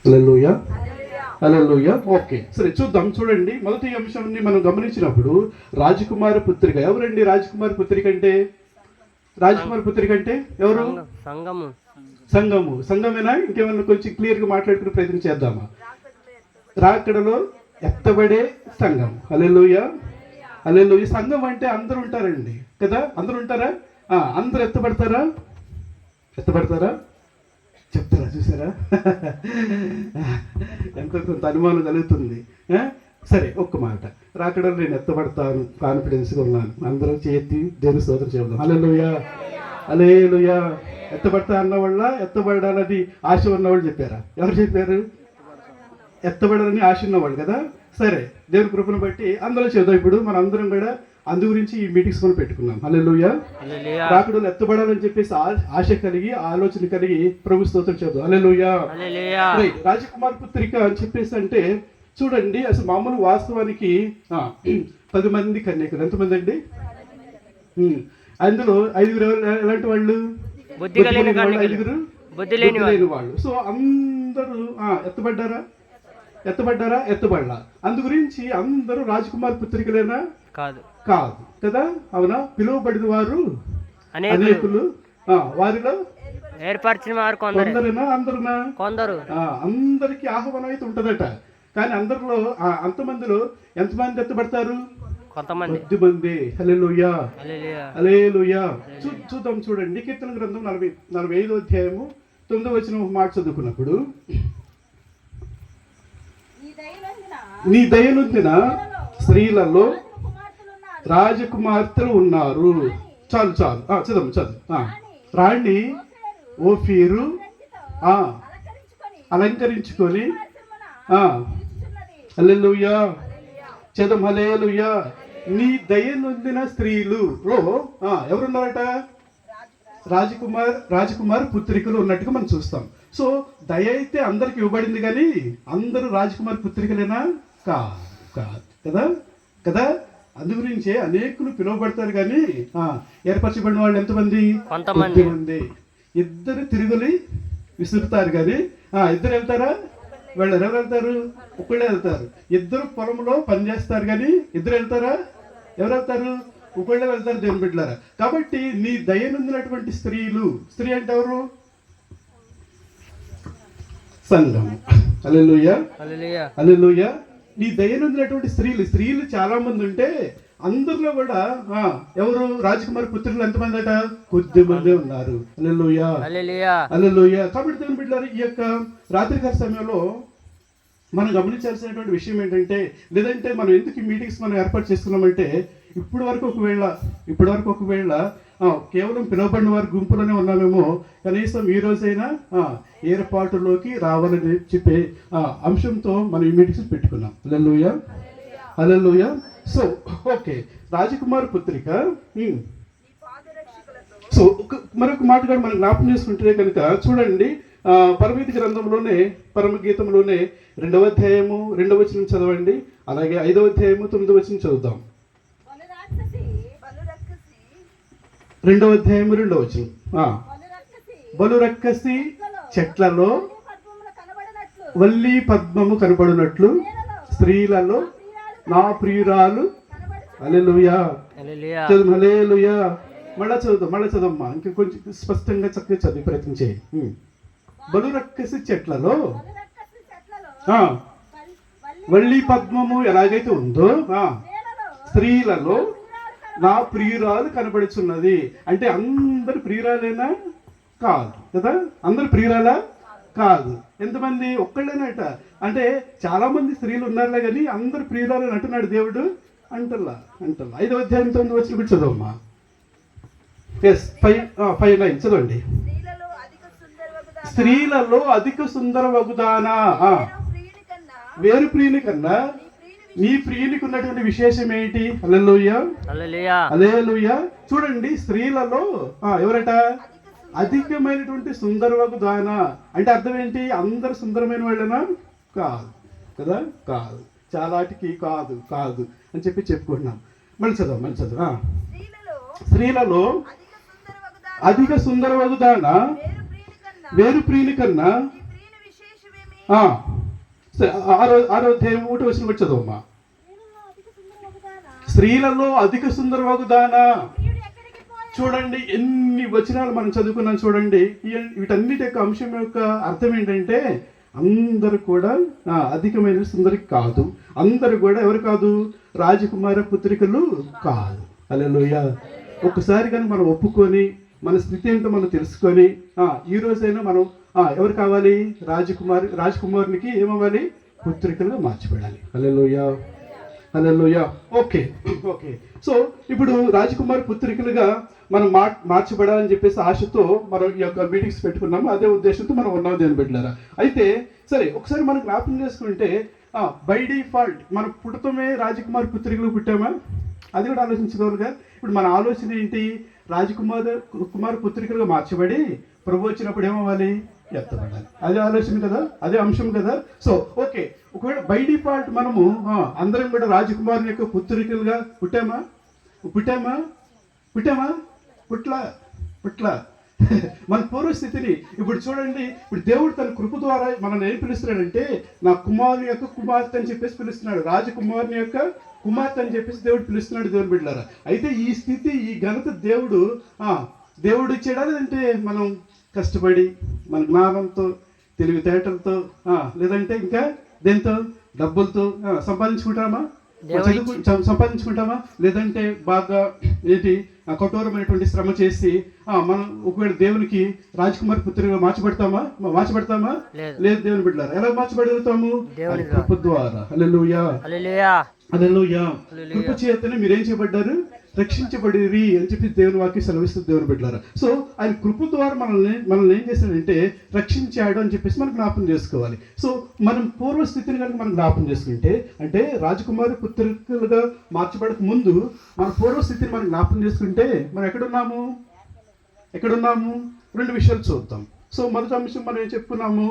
హల్లెలూయా, hallelujah. Okay, సరే చూద్దాం. చూడండి, మొదటి అంశాన్ని మనం గమనించినప్పుడు రాజకుమార పుత్రిక. ఎవరండి రాజకుమార పుత్రిక అంటే? రాజకుమార పుత్రిక అంటే ఎవరు? సంఘము. సంఘము. సంఘమేనా? ఇంకేమన్నా కొంచెం క్లియర్గా మాట్లాడుకునే ప్రయత్నం చేద్దామా? రాకడలో ఎత్తబడే సంఘం. హల్లెలూయా, హల్లెలూయా. సంఘం అంటే అందరూ ఉంటారండి కదా? అందరూ ఉంటారా? అందరూ ఎత్తబడతారా? ఎత్తబడతారా? చెప్తారా? చూసారా? ఎంతో కొంత అనుమానం కలుగుతుంది. సరే, ఒక్క మాట. రాకడలో నేను ఎత్తబడతాను, కాన్ఫిడెన్స్గా ఉన్నాను. అందరూ చేతి దేవుని స్తోత్రం చెబుదాం. హల్లెలూయా, హల్లెలూయా. ఎత్తబడతా అన్నవాళ్ళ, ఎత్తబడాలని ఆశ ఉన్నవాళ్ళు చెప్పారా? ఎవరు చెప్పారు? ఎత్తబడాలని ఆశ ఉన్నవాళ్ళు కదా. సరే, దేవుని కృపను బట్టి అందరూ చేద్దాం. ఇప్పుడు మన అందరం కూడా అందు గురించి ఈ మీటింగ్స్ మనం పెట్టుకున్నాం. హల్లెలూయా. రాకడలో ఎత్తబడాలని చెప్పేసి ఆశ కలిగి, ఆలోచన కలిగి ప్రభు స్తోత్రం చేద్దాం. హల్లెలూయా. రాజకుమార్ పుత్రిక అని చెప్పేసి అంటే చూడండి, అసలు మామూలు వాస్తవానికి 10 మంది కన్యకులు. ఎంతమంది అండి? అందులో 5 ఎలాంటి వాళ్ళు? ఐదుగురు బుద్ధి లేని వాళ్ళు. సో అందరూ ఎత్తబడ్డారా? ఎత్తబడలా. అందు గురించి అందరూ రాజకుమార్ పుత్రికలేనా? కాదు కదా. అవునా? పిలువబడిన వారు అనేకులు, వారిలో ఏర్పరిచిన వారు కొందరేనా? అందరునా? కొందరు. అందరికి ఆహ్వానం అయితే ఉంటదట. కానీ అందరిలో, అంతమందిలో ఎంతమంది ఎత్తబడతారు? కొంతమంది, కొద్దిమంది. హల్లెలూయా, హల్లెలూయా. చూద్దాం. చూడండి, కీర్తన గ్రంథం 45వ అధ్యాయము 9వ వచనం మాట చదువుకున్నప్పుడు, నీ దయనొందిన స్త్రీలలో రాజకుమార్తెలు ఉన్నారు. చాలు చదువు. రాణి ఓఫీరు అలంకరించుకొని హల్లెలూయా, చదం. హల్లెలూయా. నీ దయనొందిన స్త్రీలులో ఎవరున్నారట? రాజకుమార్ పుత్రికలు ఉన్నట్టుగా మనం చూస్తాం. సో దయ అయితే అందరికి ఇవ్వబడింది, కానీ అందరూ రాజకుమార్ పుత్రికలేనా? కాదు కదా. అందు గురించే అనేకులు పిలువబడతారు, కానీ ఏర్పరచబడిన వాళ్ళు ఎంతమంది? కొంతమంది. ఇద్దరు తిరుగులి విసురుతారు, కానీ ఇద్దరు వెళ్తారా? వెళ్ళరు. ఎవరు వెళ్తారు? ఒకళ్ళే వెళ్తారు. ఇద్దరు పొలంలో పనిచేస్తారు, కానీ ఇద్దరు వెళ్తారా? ఎవరు వెళ్తారు? ఒకళ్ళే వెళ్తారు, దేవుని బిడ్డలారా. కాబట్టి నీ దయనుందినటువంటి స్త్రీలు, స్త్రీ అంటే ఎవరు? సంఘం. హల్లెలూయా, హల్లెలూయా. నీ దయనుందినటువంటి స్త్రీలు చాలా మంది ఉంటే అందరిలో కూడా ఎవరు? రాజకుమారి పుత్రులు ఎంతమంది అట? కొద్ది మంది ఉన్నారు. హల్లెలూయా, హల్లెలూయా. కాబట్టి దేవుని బిడ్డలారా, ఈ యొక్క రాత్రికాల సమయంలో మనం గమనించాల్సినటువంటి విషయం ఏంటంటే, లేదంటే మనం ఎందుకు ఈ మీటింగ్స్ మనం ఏర్పాటు చేస్తున్నామంటే, ఇప్పటి వరకు ఒకవేళ కేవలం పిలువబడిన వారి గుంపులోనే ఉన్నామేమో, కనీసం ఈ రోజైనా ఏర్పాటులోకి రావాలని చెప్పే అంశంతో మనం ఈ మీటింగ్స్ పెట్టుకున్నాం. హల్లెలూయా, హల్లెలూయా. సో ఓకే, రాజకుమార్ పుత్రిక. సో మరొక మాట కూడా మనం జ్ఞాపకం చేసుకుంటే కనుక చూడండి, పరమగీత గ్రంథంలోనే, పరమగీతంలోనే 2వ అధ్యాయము 2వ వచనం చదవండి. అలాగే 5వ అధ్యాయము 9వ వచనం చదువుతాం. 2వ అధ్యాయము 2వ వచనం. బలు రక్కసి చెట్లలో వల్లి పద్మము కనబడినట్లు స్త్రీలలో నా ప్రియురాలు. హల్లెలూయా, హల్లెలూయా. మళ్ళా చదువుమ్మా, ఇంకా కొంచెం స్పష్టంగా చక్కగా చదివి ప్రయత్నం చేయి. బలు రక్కసి చెట్లలో వల్లి పద్మము ఎలాగైతే ఉందో స్త్రీలలో నా ప్రియురాలు కనబడుచున్నది. అంటే అందరు ప్రియురాలేనా? కాదు కదా. అందరు ప్రియురాలా? కాదు. ఎంతమంది? ఒక్కళ్ళేనట. అంటే చాలా మంది స్త్రీలు ఉన్నారులే, కానీ అందరు ప్రియురాలని అంటున్నాడు దేవుడు. అంటల్లా. 5వ అధ్యాయం 9వ వచనం కూడా చదవమ్మా. 5 లైన్ చదవండి. స్త్రీలలో అధిక సుందర వగుదానా, వేరు ప్రియుని కన్నా నీ ప్రియునికి ఉన్నటువంటి విశేషం ఏంటి? హల్లెలూయా, హల్లెలూయా. చూడండి, స్త్రీలలో ఎవరట? అధికమైనటువంటి సుందరవగు దాన. అంటే అర్థం ఏంటి? అందరు సుందరమైన వాళ్ళనా? కాదు కదా. కాదు, చాలాటికి కాదు అని చెప్పుకుంటున్నాం. మళ్ళీ చదువు. స్త్రీలలో అధిక సుందరవగు దాన వేరు ప్రియుని కన్నా ఆరో అధ్యాయం 1వ వచనం కూడా చదవమ్మా. స్త్రీలలో అధిక సుందరవగుదానా. చూడండి ఎన్ని వచనాలు మనం చదువుకున్నాం చూడండి. వీటన్నిటి యొక్క అంశం యొక్క అర్థం ఏంటంటే అందరూ కూడా అధికమైన సుందరి కాదు, అందరూ కూడా ఎవరు కాదు, రాజకుమార పుత్రికలు కాదు. హల్లెలూయా. ఒక్కసారి కానీ మనం ఒప్పుకొని మన స్థితి ఏంటో మనం తెలుసుకొని ఈ రోజైనా మనం ఎవరు కావాలి, రాజకుమారునికి ఏమవ్వాలి, పుత్రికలుగా మార్చిపెడాలి. Hallelujah, hallelujah. Okay okay. So ఇప్పుడు రాజకుమారి పుత్రికలుగా మనం మార్చబడాలని చెప్పేసి ఆశతో మనం ఈ యొక్క మీటింగ్స్ పెట్టుకున్నాము. అదే ఉద్దేశంతో మనం ఉన్నాం దేని బిడ్డలారా. అయితే సరే ఒకసారి మనం జ్ఞాపకం చేసుకుంటే బై డిఫాల్ట్ మనం పుట్టతమే రాజకుమారి పుత్రికలు పుట్టామా, అది కూడా ఆలోచించుకోవాలిగా. ఇప్పుడు మన ఆలోచన ఏంటి, కుమార పుత్రికలుగా మార్చబడి ప్రభు వచ్చినప్పుడు ఏమవ్వాలి, ఎత్తబడాలి. అదే ఆలోచన కదా, అదే అంశం కదా. సో ఓకే, ఒకవేళ బై డిఫాల్ట్ మనము అందరం కూడా రాజకుమారుని యొక్క పుత్రికలుగా పుట్టామా పుట్టామా పుట్టామా పుట్ల మన పూర్వస్థితిని ఇప్పుడు చూడండి. ఇప్పుడు దేవుడు తన కృప ద్వారా మనల్ని ఏం పిలుస్తున్నాడంటే నా కుమారుని యొక్క కుమార్తె అని చెప్పేసి పిలుస్తున్నాడు, రాజకుమారుని యొక్క కుమార్తె అని చెప్పేసి దేవుడు పిలుస్తున్నాడు దేవుని బిడ్డలారా. అయితే ఈ స్థితి, ఈ ఘనత దేవుడు ఇచ్చాడా, లేదంటే మనం కష్టపడి మన జ్ఞానంతో తెలివితేటలతో లేదంటే ఇంకా దేంతో డబ్బులతో సంపాదించుకుంటామా, సంపాదించుకుంటామా, లేదంటే బాగా ఏంటి కఠోరమైనటువంటి శ్రమ చేసి మనం ఒకవేళ దేవునికి రాజకుమారి పుత్రిగా మార్చబడతామా లేదు దేవుని బిడ్డలారా. ఎలా మార్చబడతాము, కృప ద్వారా. హల్లెలూయా, హల్లెలూయా. కృప చేతనే మీరేం చేయబడ్డారు, రక్షించబడిరి అని చెప్పి దేవుని వాక్యం సెలవిస్తుంది దేవుని బిడ్డలారా. సో ఆయన కృప ద్వారా మనల్ని ఏం చేశాడంటే రక్షించాడు అని చెప్పేసి మనం జ్ఞాపకం చేసుకోవాలి. సో మనం పూర్వస్థితిని కనుక మనం జ్ఞాపకం చేసుకుంటే, అంటే రాజకుమారి పుత్రికలుగా మార్చబడక ముందు మన పూర్వస్థితిని మనం జ్ఞాపకం చేసుకుంటే మనం ఎక్కడున్నాము 2 విషయాలు చూద్దాం. సో మొదటి అంశం మనం ఏం చెప్పుకున్నాము,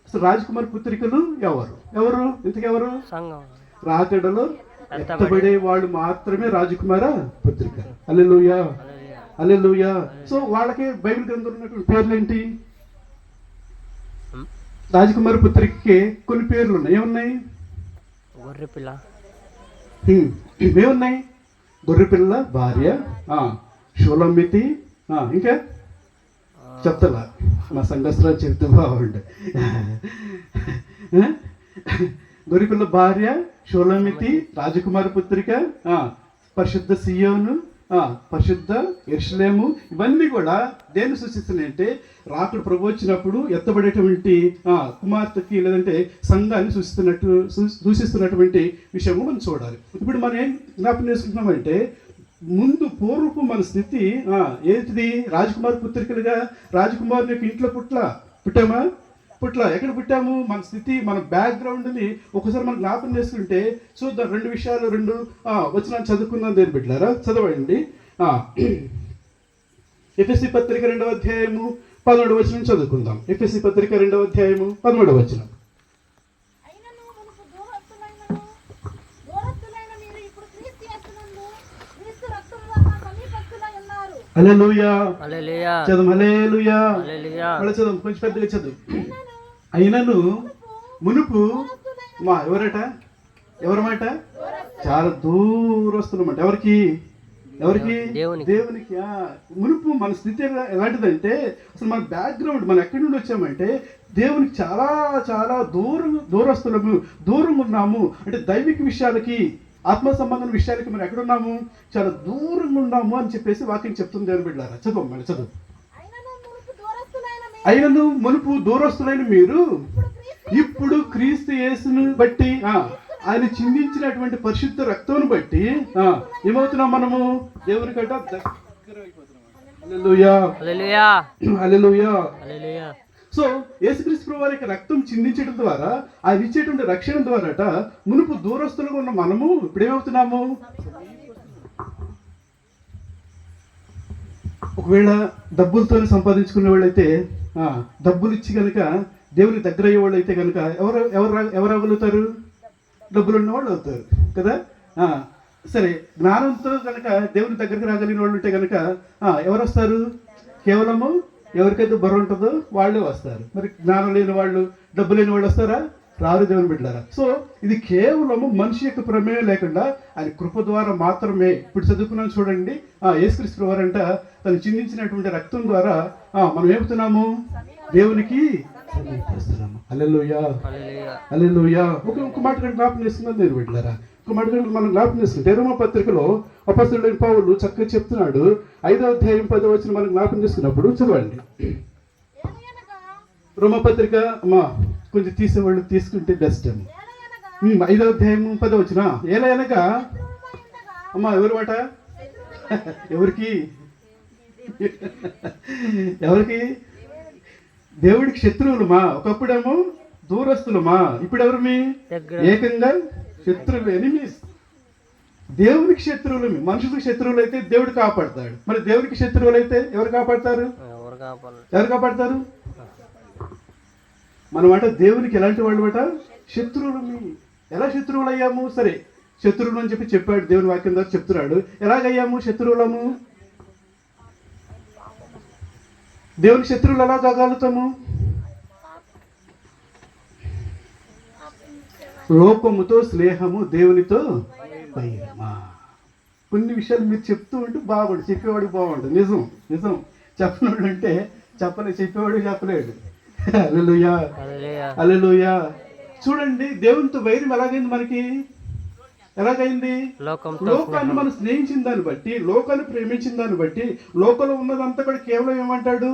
అసలు రాజకుమారి పుత్రికలు ఎవరు ఇంతకెవరు, రాకడలో ఎత్తబడే వాళ్ళు మాత్రమే రాజకుమార పుత్రిక. హల్లెలూయా, హల్లెలూయా. సో వాళ్ళకి బైబిల్ గ్రంథంలో ఉన్నటువంటి పేర్లు ఏంటి, రాజకుమార పుత్రికకి కొన్ని పేర్లు ఉన్నాయి. ఏమున్నాయి, ఏమున్నాయి, గొర్రెపిల్ల భార్య, షూలమ్మితి, ఇంకా చెప్తలా నా సంఘస్త్రాలు చెప్తూ బాగుండే. గొర్రెపిల్ల భార్య, షూలమ్మితి, రాజకుమారి పుత్రిక, పరిశుద్ధ సియోను, పరిశుద్ధ యెరూషలేము, ఇవన్నీ కూడా దేన్ని సూచిస్తున్నాయంటే రాకుడు ప్రభు వచ్చినప్పుడు ఎత్తబడేటువంటి కుమార్తెకి లేదంటే సంఘాన్ని సూచిస్తున్నటువంటి విషయము మనం చూడాలి. ఇప్పుడు మనం ఏం జ్ఞాపకం చేసుకుంటున్నామంటే ముందు పూర్వపు మన స్థితి ఏంటిది, రాజకుమారి పుత్రికలుగా రాజకుమారుని యొక్క ఇంట్లో పుట్టామా ఎక్కడ పుట్టాము, మన స్థితి, మన బ్యాక్గ్రౌండ్ని ఒకసారి మనం జ్ఞాపకం చేసుకుంటే చూద్దాం. 2 విషయాలు 2 వచనాలు చదువుకుందాం దేని బిడ్డలారా. చదవండి. ఎఫెసీ పత్రిక 2వ అధ్యాయము 11వ వచనం చదువుకుందాం. ఎఫెసీ పత్రిక 2వ అధ్యాయము 11వ వచనం. హల్లెలూయా, చదువు. హల్లెలూయా, చదువు, కొంచెం పెద్దగా చదువు. అయినను మునుపు ఎవరమాట, చాలా దూరస్తున్నమాట. ఎవరికి దేవునికి. మునుపు మన స్థితి ఎలాంటిదంటే అసలు మన బ్యాక్గ్రౌండ్ మనం ఎక్కడి నుండి వచ్చామంటే దేవునికి చాలా చాలా దూరస్తులము, దూరంగా ఉన్నాము. అంటే దైవిక విషయాలకి, ఆత్మ సంబంధం విషయాలకి మనం ఎక్కడున్నాము, చాలా దూరంగా ఉన్నాము అని చెప్పేసి వాక్యం చెప్తుంది దేవుని బిడ్డలారా. చదువు. అయినను మునుపు దూరస్తులైన మీరు ఇప్పుడు క్రీస్తు యేసును బట్టి ఆయన చిందించినటువంటి పరిశుద్ధ రక్తమును బట్టి ఏమవుతున్నాం, మనము దేవునికట దగ్గర అయిపోతున్నాం. సో యేసుక్రీస్తు ప్రభువు వారి రక్తం చిందించడం ద్వారా, ఆయన ఇచ్చేటువంటి రక్షణ ద్వారాట మునుపు దూరస్తులుగా ఉన్న మనము ఇప్పుడు ఏమవుతున్నాము. ఒకవేళ డబ్బులతో సంపాదించుకునే వాళ్ళైతే, డబ్బులు ఇచ్చి కనుక దేవునికి దగ్గర అయ్యే వాళ్ళు అయితే కనుక ఎవరు అవ్వగలుగుతారు, డబ్బులు ఉన్న వాళ్ళు అవుతారు కదా. సరే, జ్ఞానంతో కనుక దేవుని దగ్గరికి రాగలిగిన వాళ్ళు ఉంటే కనుక ఎవరు వస్తారు, కేవలము ఎవరికైతే బుర్ర ఉంటుందో వాళ్ళే వస్తారు. మరి జ్ఞానం లేని వాళ్ళు, డబ్బు లేని వాళ్ళు వస్తారా? రారు దేవుని బిడ్డలారా. సో ఇది కేవలము మనిషి యొక్క ప్రమేయం లేకుండా ఆయన కృప ద్వారా మాత్రమే. ఇప్పుడు చదువుకున్నాను చూడండి, యేసుక్రీస్తు వారంట తను చిందించినటువంటి రక్తం ద్వారా మనం ఏమవుతున్నాము? దేవునికి సమీపిస్తున్నాము. హల్లెలూయా, హల్లెలూయా. ఒక మాట జ్ఞాపకం చేసుకున్నాను నేను బిడ్డలారా. ఒక మాట మనం జ్ఞాపకం చేసుకుంటే రోమా పత్రికలో అపొస్తలుడైన పౌలు చక్కగా చెప్తున్నాడు. 5వ అధ్యాయం 10వ వచనం మనం జ్ఞాపకం చేసుకున్నప్పుడు చదవండి. రోమపత్రిక అమ్మా కొంచెం తీసేవాళ్ళు తీసుకుంటే బెస్ట్ అమ్మ. 5వ అధ్యాయం 10వ వచనం. ఎలా అనగా అమ్మా ఎవరు మాట? ఎవరికి? ఎవరికి? దేవుడికి శత్రువులమా. ఒకప్పుడేమో దూరస్తులమా, ఇప్పుడు ఎవరు? మీ ఏకంగా శత్రువులు, ఎనిమీస్. దేవునికి శత్రువులు, మనుషులకు శత్రువులు అయితే దేవుడు కాపాడతాడు. మరి దేవునికి శత్రువులు అయితే ఎవరు కాపాడతారు? ఎవరు కాపాడతారు? మనమాట దేవునికి ఎలాంటి వాళ్ళు మాట? శత్రువులు. ఎలా శత్రువులు అయ్యాము? సరే శత్రువులు అని చెప్పాడు దేవుని వాక్యం ద్వారా చెప్తున్నాడు. ఎలాగయ్యాము శత్రువులము? దేవుని శత్రువులు ఎలా కాగలుగుతాము? లోకముతో స్నేహము, దేవునితో వైరమా. కొన్ని విషయాలు మీరు చెప్తూ ఉంటే బాగుండు, చెప్పేవాడికి బాగుంటుంది. నిజం నిజం. చెప్పినోడు అంటే చెప్పేవాడు చెప్పలేడు. హల్లెలూయా, హల్లెలూయా. చూడండి దేవునితో వైరం ఎలాగైంది మనకి? ఎలాగైంది? లోకాన్ని మనం స్నేహించిన దాన్ని బట్టి, లోకాన్ని ప్రేమించిన దాన్ని బట్టి, లోకంలో ఉన్నదంతా కూడా కేవలం ఏమంటాడు?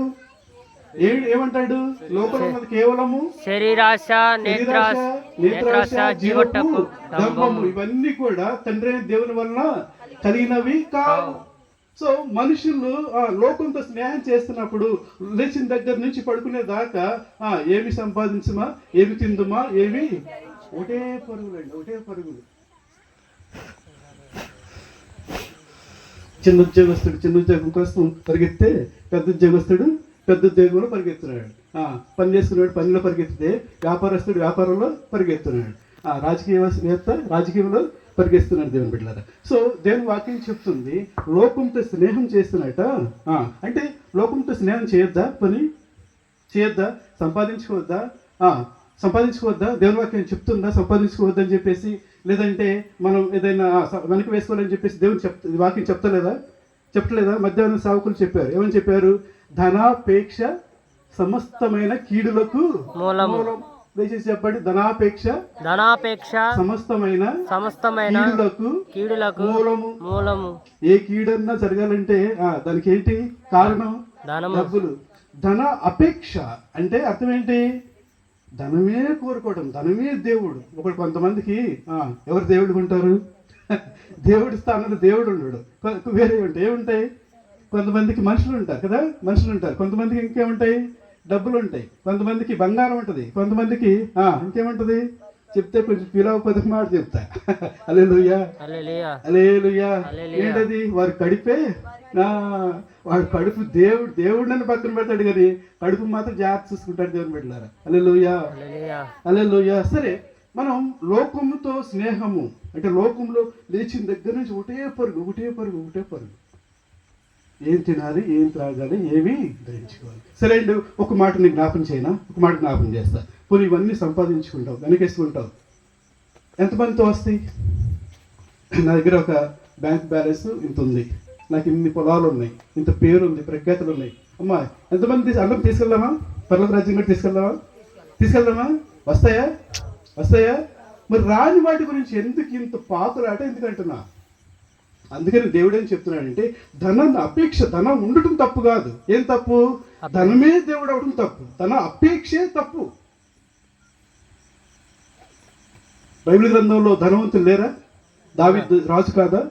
లోకంలో ఉన్నది కేవలము శరీరాశ, నేత్రాశ, జీవపు డంబము. ఇవన్నీ కూడా తండ్రి అయిన దేవుని వలన కలిగినవి కావు. సో మనుషులు లోకంతో స్నేహం చేస్తున్నప్పుడు లేచిన దగ్గర నుంచి పడుకునే దాకా ఏమి సంపాదించమా, ఏమి తిందుమా, ఏమి ఒకటే పరుగులండి, ఒకటే పరుగులు. చిన్న ఉద్యోగం కోసం పరిగెత్తే పెద్ద ఉద్యోగస్తుడు పెద్ద ఉద్యోగంలో పరిగెత్తున్నాడు. పని చేసుకున్నాడు పనిలో పరిగెత్తితే వ్యాపారస్తుడు వ్యాపారంలో పరిగెత్తున్నాడు. రాజకీయవేత్త రాజకీయంలో పరిగెత్తున్నాడు దేవుని బిడ్డలారా. సో దేవుని వాక్యం చెప్తుంది లోకంతో స్నేహం చేస్తున్నట. అంటే లోకంతో స్నేహం చేయొద్దా? పని చేయొద్దా? సంపాదించుకోవద్దా? దేవుని వాక్యం చెప్తుందా సంపాదించుకోవద్దని చెప్పేసి? లేదంటే మనం ఏదైనా వెనక వేసుకోవాలని చెప్పేసి దేవుని వాక్యం చెప్పలేదా? మధ్యాహ్నం సేవకులు చెప్పారు. ఏమని చెప్పారు? ధనాపేక్ష సమస్తమైన కీడులకు మూలం. దయచేసి చెప్పండి. ధనాపేక్ష సమస్తమైన కీడులకు మూలము. ఏ కీడన్నా జరగాలంటే దానికి ఏంటి కారణం? డబ్బులు. ధన అపేక్ష అంటే అర్థం ఏంటి? ధనమే కోరుకోవడం, ధనమే దేవుడు. కొంతమందికి ఎవరు దేవుడు ఉంటారు? దేవుడి స్థానంలో దేవుడు ఉండడు. వేరే ఉంటాయి. ఏముంటాయి? కొంతమందికి మనుషులు ఉంటారు కదా, కొంతమందికి ఇంకేముంటాయి? డబ్బులు ఉంటాయి. కొంతమందికి బంగారం ఉంటుంది. కొంతమందికి ఇంకేముంటది? చెప్తే కొంచెం పిలవకపోతే మాట చెప్తా. హల్లెలూయా, హల్లెలూయా. ఏంటది? వారి కడిపే. వాడు కడుపు దేవుడిని పక్కన పెడతాడు కానీ కడుపు మాత్రం జాగ్రత్త చూసుకుంటాడు దేవుని బిడ్డలారా. హల్లెలూయా, హల్లెలూయా. సరే మనం లోకముతో స్నేహము అంటే లోకంలో లేచిన దగ్గర నుంచి ఒకటే పరుగు. ఏం తినాలి, ఏం త్రాగాలి, ఏమి ధరించుకోవాలి. సరే అండి, ఒక మాట నీకు జ్ఞాపం చేయనా? ఒక మాట జ్ఞాపం చేస్తా. పోనీ ఇవన్నీ సంపాదించుకుంటావు, వెనకేసుకుంటావు, ఎంతమందితో వస్తాయి? నా దగ్గర ఒక బ్యాంక్ బ్యాలెన్స్ ఇంత ఉంది, నాకు ఇన్ని పొలాలు ఉన్నాయి, ఇంత పేరు ఉంది, ప్రఖ్యాతులు ఉన్నాయి. అమ్మా ఎంతమంది అందరం తీసుకెళ్దామా? పర్వత రాజ్యం కూడా తీసుకెళ్దామా? వస్తాయా? మరి రాని వాటి గురించి ఎందుకు ఇంత పాతులాట ఎందుకంటున్నా? అందుకని దేవుడు ఏం చెప్తున్నాడంటే ధనం ఉండటం తప్పు కాదు. ఏం తప్పు? ధనమే దేవుడు అవడం తప్పు, ధన అపేక్షే తప్పు. బైబిల్ గ్రంథంలో ధనవంతులు లేరా? దావీదు రాజు కాదా?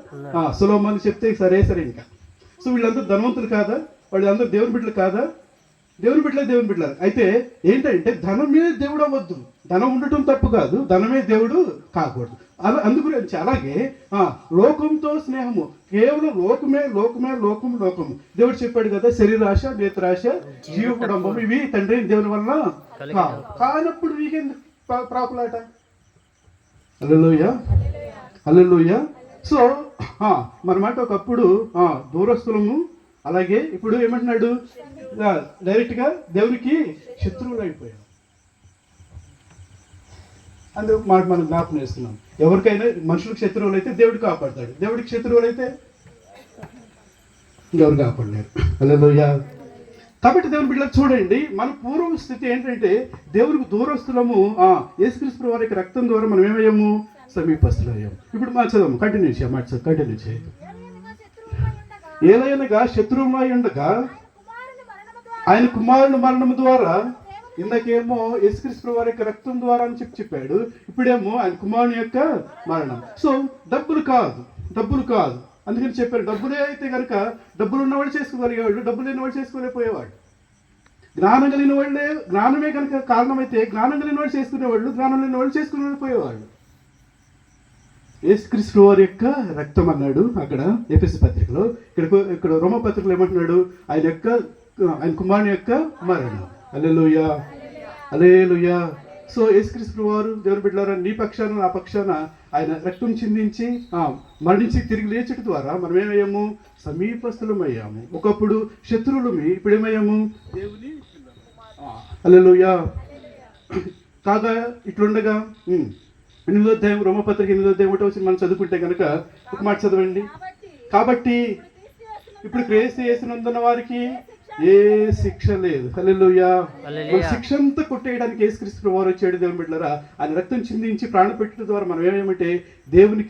సొలొమోను చెప్తే సరే ఇంకా. సో వీళ్ళందరూ ధనవంతులు కాదా? వాళ్ళందరూ దేవుని బిడ్డలు కాదా? దేవుని బిడ్డలు. అయితే ఏంటంటే ధనమే దేవుడు అవ్వద్దు, ధనం ఉండటం తప్పు కాదు, ధనమే దేవుడు కాకూడదు. అందుగురించి అలాగే లోకంతో స్నేహము, కేవలం లోకము. దేవుడు చెప్పాడు కదా, శరీరాశ, నేత్రాశ, జీవకుడంబం ఇవి తండ్రి దేవుని వలన కానప్పుడు వీకెందుకు ప్రాపులాట? హల్లెలూయా. సో మనమాట ఒకప్పుడు దూరస్తులము, అలాగే ఇప్పుడు ఏమంటున్నాడు, డైరెక్ట్గా దేవునికి శత్రువులు అయిపోయాం. అందుకు మాట మనం జ్ఞాపకం చేస్తున్నాం. ఎవరికైనా మనుషులకు శత్రువులు అయితే దేవుడు కాపాడతాడు, దేవుడికి శత్రువులు అయితే ఎవరు కాపాడలేరు. హల్లెలూయా. కాబట్టి దేవుని బిడ్డలు చూడండి, మన పూర్వ స్థితి ఏంటంటే దేవునికి దూరస్తులము. యేసుక్రీస్తు వారి యొక్క రక్తం ద్వారా మనం ఏమయ్యాము, సమీపస్తులయ్యాము. ఇప్పుడు మా చదవము, కంటిన్యూ చేయి. ఏలయనగా శత్రువుమై ఉండగా ఆయన కుమారుని మరణము ద్వారా, ఇందాకేమో యేసుక్రీస్తు వారి యొక్క రక్తం ద్వారా అని చెప్పాడు, ఇప్పుడేమో ఆయన కుమారుని యొక్క మరణం. సో డబ్బులు కాదు అందుకని చెప్పారు. డబ్బులే అయితే కనుక డబ్బులు ఉన్నవాళ్ళు చేసుకోగలిగేవాళ్ళు, డబ్బులు లేని వాళ్ళు చేసుకోలేకపోయేవాడు. జ్ఞానం కలిగిన వాళ్ళే, జ్ఞానమే కనుక కారణమైతే జ్ఞానం కలిగిన వాళ్ళు చేసుకునేవాళ్ళు, జ్ఞానం లేని వాళ్ళు చేసుకునేపోయేవాళ్ళు. యేసుక్రీస్తు వారి యొక్క రక్తం అన్నాడు అక్కడ ఎఫెసీ పత్రికలో. ఇక్కడ రోమా పత్రికలో ఏమంటున్నాడు, ఆయన కుమారుని యొక్క మరణం. హల్లెలూయా, హల్లెలూయా. సో యేసుక్రీస్తు వారు దేవుని బిడ్డలారా, నీ పక్షాన నా పక్షాన ఆయన రక్తం చిందించి మరణించి తిరిగి లేచట ద్వారా మనం ఏమయ్యాము, సమీపస్థులమయ్యాము. ఒకప్పుడు శత్రువులమి, ఇప్పుడు ఏమయ్యాము, దేవుని. హల్లెలూయా. కాగా ఇట్లుండగా 8వ అధ్యాయం రోమపత్రిక 8వ అధ్యాయం 1వ వచనం మనం చదువుకుంటే కనుక ఒక మాట చదవండి. కాబట్టి ఇప్పుడు క్రీస్తు యేసునందున్న వారికి ఏ శిక్ష లేదు. హల్లెలూయా. శిక్ష అంతా కొట్టేయడానికి యేసుక్రీస్తు వారు వచ్చాడు. దేవుని బిడ్డలారా, ఆయన రక్తం చిందించి ప్రాణ పెట్టడం ద్వారా మనం ఏమేమంటే దేవుని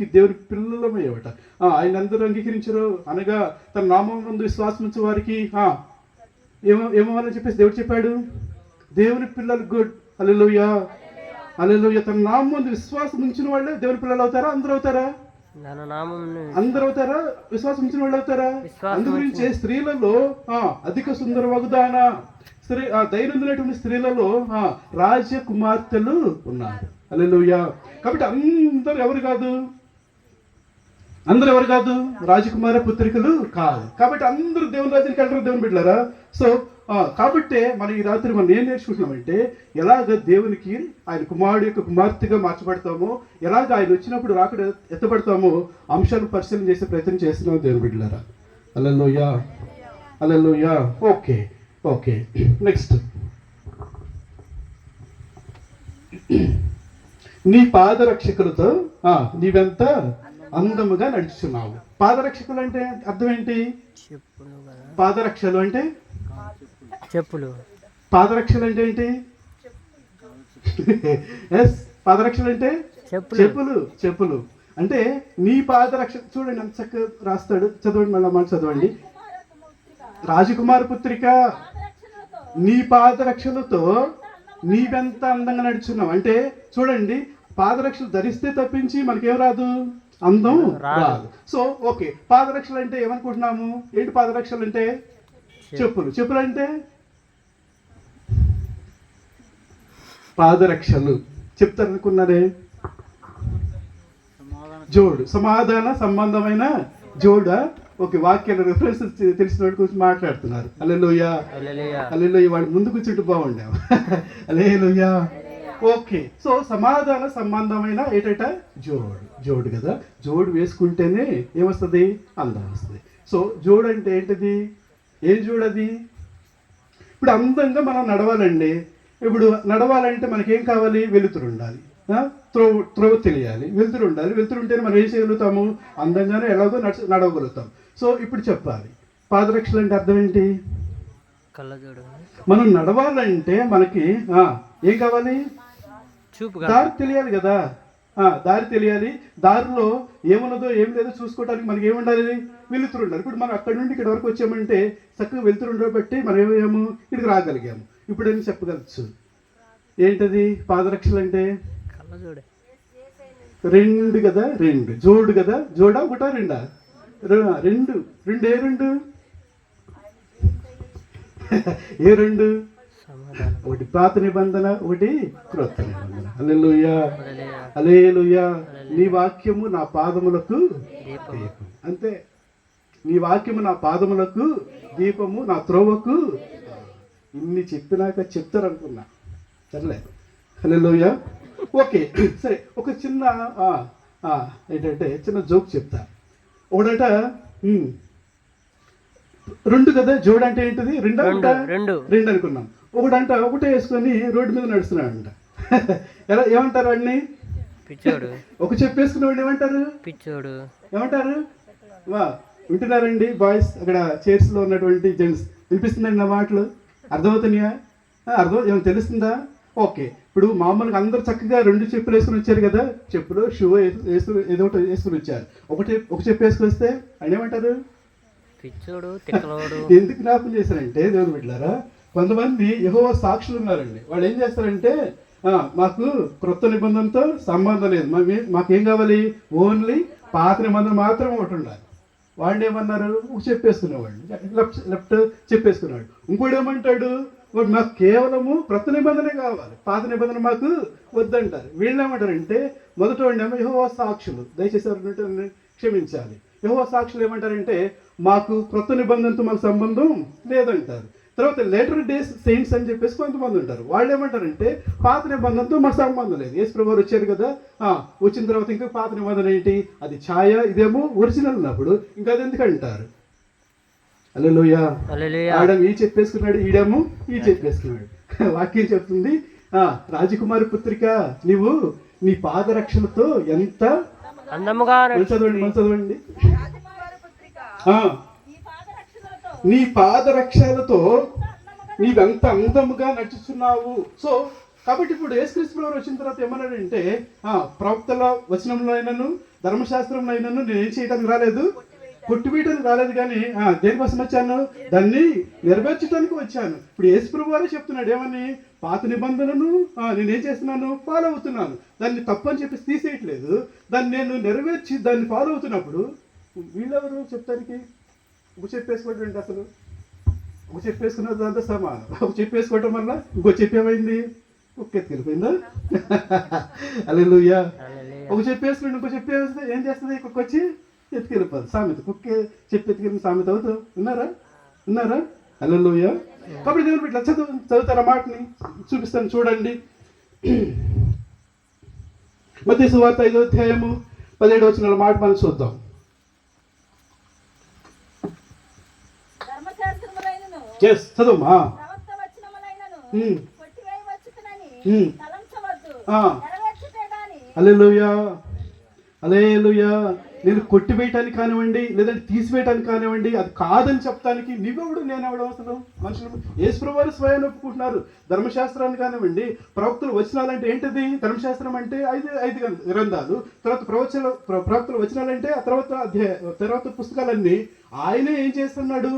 పిల్లలమయ్యవట. ఆయన అందరూ అంగీకరించరు అనగా తన నామం ముందు విశ్వాసం ఉంచే వారికి ఏమవ్వాలని చెప్పేసి దేవుడు చెప్పాడు, దేవుని పిల్లలు గుడ్. హల్లెలూయా, హల్లెలూయా. తన నామం ముందు విశ్వాసం ఉంచిన వాళ్ళే దేవుని పిల్లలు అవుతారా? అందరూ అవుతారా? విశ్వాసం ఉంచిన వాళ్ళు అవుతారా? అందు గురించి స్త్రీలలో అధిక సుందర వగుదాన దైనందినటువంటి స్త్రీలలో రాజకుమార్తెలు ఉన్నారు. హల్లెలూయా. కాబట్టి అందరూ ఎవరు కాదు, రాజకుమార పుత్రికలు కాదు. కాబట్టి అందరూ దేవుని రాజ్యానికి వెళ్ళరు దేవుని బిడ్డలారా. సో కాబట్టి మనం ఈ రాత్రి మనం ఏం నేర్చుకుంటున్నామంటే, ఎలాగ దేవునికి ఆయన కుమారుడు యొక్క కుమార్తెగా మార్చబడతామో, ఎలాగ ఆయన వచ్చినప్పుడు రాకడ ఎత్తబడతామో అంశాలను పరిశీలన చేసే ప్రయత్నం చేస్తున్నాం దేవుని బిడ్డలారా. Hallelujah, hallelujah. Okay next. నీ పాదరక్షకులతో నీవెంత అందముగా నడుచున్నావు. పాదరక్షకులు అంటే అర్థం ఏంటి? పాదరక్షలు అంటే చెప్పులు. పాదరక్షలు అంటే ఏంటి? పాదరక్షలు అంటే చెప్పులు అంటే నీ పాదరక్ష. చూడండి ఎంత చక్కగా రాస్తాడు, చదవండి, మళ్ళీ మాట చదవండి. రాజకుమార పుత్రిక, నీ పాదరక్షలతో నీవెంత అందంగా నడుచున్నావు అంటే, చూడండి, పాదరక్షలు ధరిస్తే తప్పించి మనకేం రాదు, అందం రాదు. సో ఓకే, పాదరక్షలు అంటే ఏమనుకుంటున్నాము? ఏంటి పాదరక్షలు అంటే? చెప్పులు అంటే పాదరక్షలు చెప్తారనుకున్నారే, జోడు, సమాధాన సంబంధమైన జోడా. ఓకే, వాక్యాల రిఫరెన్స్ తెలిసిన వాడి గురించి మాట్లాడుతున్నారు. హల్లెలూయా, హల్లెలూయా. వాడు ముందు కూర్చుంటూ బాగుండే. హల్లెలూయా. ఓకే, సో సమాధాన సంబంధమైన ఏటట జోడు కదా. జోడు వేసుకుంటేనే ఏమొస్తుంది? అందం వస్తుంది. సో జోడు అంటే ఏంటిది? ఏం జోడది? ఇప్పుడు అందంగా మనం నడవాలండి. ఇప్పుడు నడవాలంటే మనకేం కావాలి? వెలుతురు ఉండాలి, త్రోవ తెలియాలి, వెలుతురు ఉండాలి. వెలుతురు ఉంటేనే మనం ఏం చేయగలుగుతాము? అందంగానే ఎలాగో నడవగలుగుతాం. సో ఇప్పుడు చెప్పాలి, పాదరక్షలు అంటే అర్థం ఏంటి? మనం నడవాలంటే మనకి ఏం కావాలి? దారి తెలియాలి కదా. దారి తెలియాలి. దారిలో ఏమున్నదో ఏం లేదో చూసుకోవడానికి మనకి ఏముండాలి? వెలుతురు ఉండాలి. ఇప్పుడు మనం అక్కడి నుండి ఇక్కడ వరకు వచ్చామంటే చక్కగా వెలుతురు ఉండబట్టి మనం ఏమయ్యాము? ఇక్కడికి రాగలిగాము. ఇప్పుడు ఏం చెప్పగలచ్చు? ఏంటది పాదరక్షలు అంటే? రెండు కదా, రెండు జోడు కదా. జోడా ఒకటా రెండా? రెండు. ఏ రెండు? ఒకటి పాత నిబంధన, ఒకటి క్రొత్త నిబంధన. హల్లెలూయా, హల్లెలూయా. నీ వాక్యము నా పాదములకు దీపం. అంతే, నీ వాక్యము నా పాదములకు దీపము, నా త్రోవకు. ఇన్ని చెప్పినాక చెప్తారనుకున్నా, సర్లే. హల్లెలూయా. ఓకే, సరే. ఒక చిన్న ఏంటంటే చిన్న జోక్ చెప్తా. ఒకడట రెండు కదా, జోడు అంటే ఏంటిది? రెండా రెండు ఒకటా? రెండు రెండు అనుకున్నాం. ఒకటంట ఒకటే వేసుకొని రోడ్డు మీద నడుస్తున్నాడంట. ఎలా ఏమంటారు వాడిని? పిచ్చోడు. ఒక చెప్పు వేసుకున్న వాడిని ఏమంటారు? పిచ్చోడు. ఏమంటారు? వా వింటున్నారండి బాయ్స్, అక్కడ చైర్స్ లో ఉన్నటువంటి జెంట్స్, వినిపిస్తుందండి నా మాటలు? అర్థమవుతున్నాయా? అర్థం ఏమైనా తెలుస్తుందా? ఓకే, ఇప్పుడు మామూలుగా అందరు చక్కగా రెండు చెప్పులు వేసుకుని వచ్చారు కదా, చెప్పులు షూ వేసుకుని ఏదో ఒకటి వేసుకుని వచ్చారు. ఒక చెప్పు వేసుకుని వస్తే ఆయన ఏమంటారు? పిచ్చోడు, తిక్కలోడు. ఎందుకు జ్ఞాపకం చేశారంటే దేవుని బిడ్డలారా, కొంతమంది యెహోవా సాక్షులు ఉన్నారండి. వాళ్ళు ఏం చేస్తారంటే మాకు క్రొత్త నిబంధనతో సంబంధం లేదు, మాకేం కావాలి? ఓన్లీ పాత నిబంధన మాత్రం ఒకటి ఉండాలి. వాడిని ఏమన్నారు? చెప్పేసుకునేవాడిని, లెఫ్ట్ చెప్పేసుకున్నాడు. ఇంకోటి ఏమంటాడు? వాడు మాకు కేవలము క్రొత్త నిబంధనే కావాలి, పాత నిబంధన మాకు వద్దంటారు. వీళ్ళు ఏమంటారంటే మొదట వాడినేమో యెహోవా సాక్షులు, దయచేసి ఎవరిని క్షమించాలి, యెహోవా సాక్షులు ఏమంటారంటే మాకు క్రొత్త నిబంధనతో మాకు సంబంధం లేదంటారు. తర్వాత లేటర్ డేస్ సెయింట్స్ అని చెప్పేసి కొంతమంది ఉంటారు. వాళ్ళు ఏమంటారంటే పాత నిబంధనతో మాకు సంబంధం లేదు, యేసు ప్రభువు వచ్చారు కదా, వచ్చిన తర్వాత ఇంకా పాత నిబంధన ఏంటి? అది ఛాయ, ఇదేమో ఒరిజినల్ ఉన్నప్పుడు ఇంకా అది ఎందుకంటారు? హల్లెలూయా. ఆడేమో ఈ చెప్పేసుకున్నాడు, ఈడేమో ఈ చెప్పేసుకున్నాడు. వాక్యం చెప్తుంది, రాజకుమారి పుత్రిక నీవు నీ పాదరక్షలతో ఎంత అందముగా. చదవండి. నీ పాదరక్షలతో నీవెంత అందముగా నడుచుతున్నావు. సో కాబట్టి ఇప్పుడు యేసుక్రీస్తు ప్రభువు వచ్చిన తర్వాత ఏమన్నాడంటే ప్రవక్తల వచనంలో అయినను ధర్మశాస్త్రంలో అయినను నేనేం చేయడానికి రాలేదు, కొట్టివేయడానికి రాలేదు, కానీ దేనికోసం వచ్చాను? దాన్ని నెరవేర్చడానికి వచ్చాను. ఇప్పుడు యేసు ప్రభువు వారే చెప్తున్నాడు ఏమని? పాత నిబంధనను నేనేం చేస్తున్నాను? ఫాలో అవుతున్నాను. దాన్ని తప్పని చెప్పి తీసేయట్లేదు, దాన్ని నేను నెరవేర్చి దాన్ని ఫాలో అవుతున్నప్పుడు వీళ్ళెవరు చెప్తానికి? ఒక చెప్పేసుకోవడం ఏంటి అసలు? ఒక చెప్పేసుకున్నది అంతా సమానం. ఒక చెప్పేసుకోవటం వల్ల ఇంకో చెప్పేమైంది? కుక్క ఎత్తుకెళ్ళిపోయిందా? హల్లెలూయా. ఒక చెప్పేసుకుంటే ఇంకో చెప్పేస్తే ఏం చేస్తుంది? కుక్క వచ్చి ఎత్తుకెళ్ళిపోదు. సామెత, కుక్కే చెప్పి ఎత్తుకెళ్ళిన సామెత అవుతావు. విన్నారా? హల్లెలూయా. కాబట్టి దేవుని ఇట్లా చదువుతారు మాటని చూపిస్తాను, చూడండి. మత్తయి సువార్త 5వ అధ్యాయము 17వ వచనాల మాట మనం చూద్దాం. చదువుమా. హల్లెలూయా. హల్లెలూయా. నేను కొట్టివేయటానికి కానివ్వండి, లేదంటే తీసివేయటానికి కానివ్వండి, అది కాదని చెప్తానికి నువ్వెవడు నేనెవడు? అసలు మనుషులు యేసు ప్రభువు స్వయం ఒప్పుకుంటున్నారు. ధర్మశాస్త్రాన్ని కానివ్వండి, ప్రవక్తలు వచనాలంటే ఏంటిది? ధర్మశాస్త్రం అంటే ఐదు గ్రంథాలు, తర్వాత ప్రవక్తలు వచనాలంటే ఆ తర్వాత పుస్తకాలన్నీ ఆయనే ఏం చేస్తున్నాడు?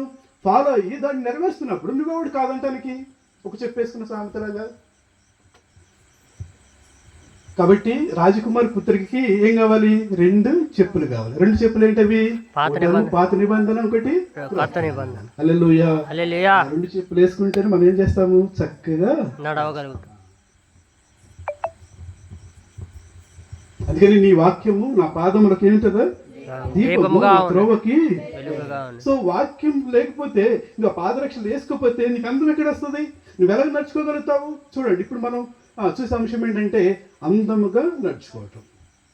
ఫాలో అయ్యి దాన్ని నెరవేరుస్తున్నప్పుడు నువ్వెవడు కాదంటానికి? ఒక చెప్పేసుకున్న సామెతలాగా. కాబట్టి రాజకుమారి పుత్రికకి ఏం కావాలి? రెండు చెప్పులు కావాలి. రెండు చెప్పులు ఏంటవి? పాత నిబంధన, ఒకటి కొత్త నిబంధన. హల్లెలూయా. రెండు చెప్పులు వేసుకుంటేనే మనం ఏం చేస్తాము? చక్కగా నడవగలుగుతాం. అందుకని నీ వాక్యము నా పాదములకు ఏంటదా? దీపము, త్రోవకి. సో వాక్యం లేకపోతే, ఇంకా పాదరక్షలు వేసుకోకపోతే నీకు అందం ఎక్కడ వస్తుంది? నువ్వు ఎలా నడుచుకోగలుగుతావు? చూడండి, ఇప్పుడు మనం చూసే అంశం ఏంటంటే అందముగా నడుచుకోవటం.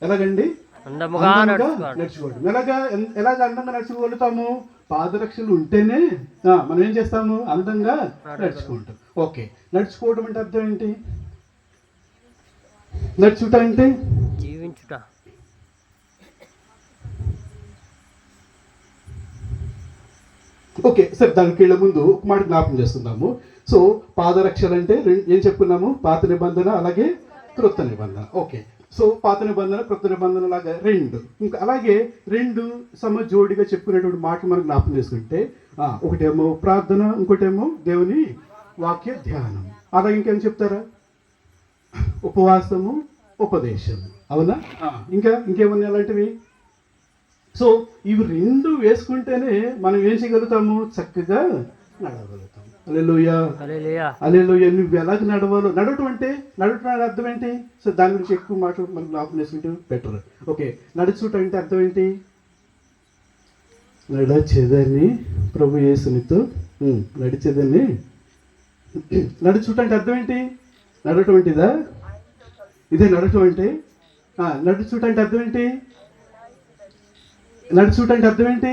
ఎలాగండి? అందముగా నడుచుకోవటం. ఎలాగ అందంగా నడుచుకోగలుగుతాము? పాదరక్షలు ఉంటేనే మనం ఏం చేస్తాము? అందంగా నడుచుకుంటాం. ఓకే, నడుచుకోవడం అంటే అర్థం ఏంటి? నడుచుట అంటే జీవించుట. ఓకే, సరే, దానికి వెళ్ళే ముందు ఒక మాట జ్ఞాపకం చేస్తున్నాము. సో పాదరక్షలు అంటే ఏం చెప్పుకున్నాము? పాత నిబంధన అలాగే క్రొత్త నిబంధన. ఓకే, సో పాత నిబంధన క్రొత్త నిబంధన లాగా రెండు, ఇంకా అలాగే రెండు సమజోడిగా చెప్పుకునేటువంటి మాటలు మనం జ్ఞాపకం చేసుకుంటే ఒకటేమో ప్రార్థన, ఇంకోటేమో దేవుని వాక్య ధ్యానం. అలాగే ఇంకేం చెప్తారా? ఉపవాసము, ఉపదేశము. అవునా? ఇంకేమన్నా అలాంటివి? సో ఇవి రెండు వేసుకుంటేనే మనం ఏం చేయగలుగుతాము? చక్కగా నడవగలుగుతాము. హల్లెలూయా. హల్లెలూయా. నువ్వు ఎలాగ నడవాలో, నడవటం అంటే అర్థం ఏంటి? సో దాని గురించి ఎక్కువ మాటలు మనం జ్ఞాపకం చేసుకుంటే బెటర్. ఓకే, నడుచుట అంటే అర్థం ఏంటి? నడచేదని ప్రభు యేసునితో నడిచేదని. నడుచుట అంటే అర్థం ఏంటి? నడవటం ఏంటిదా? ఇదే నడవటం అంటే. నడుచుట అంటే అర్థం ఏంటి? నడుచుట అంటే అర్థం ఏంటి?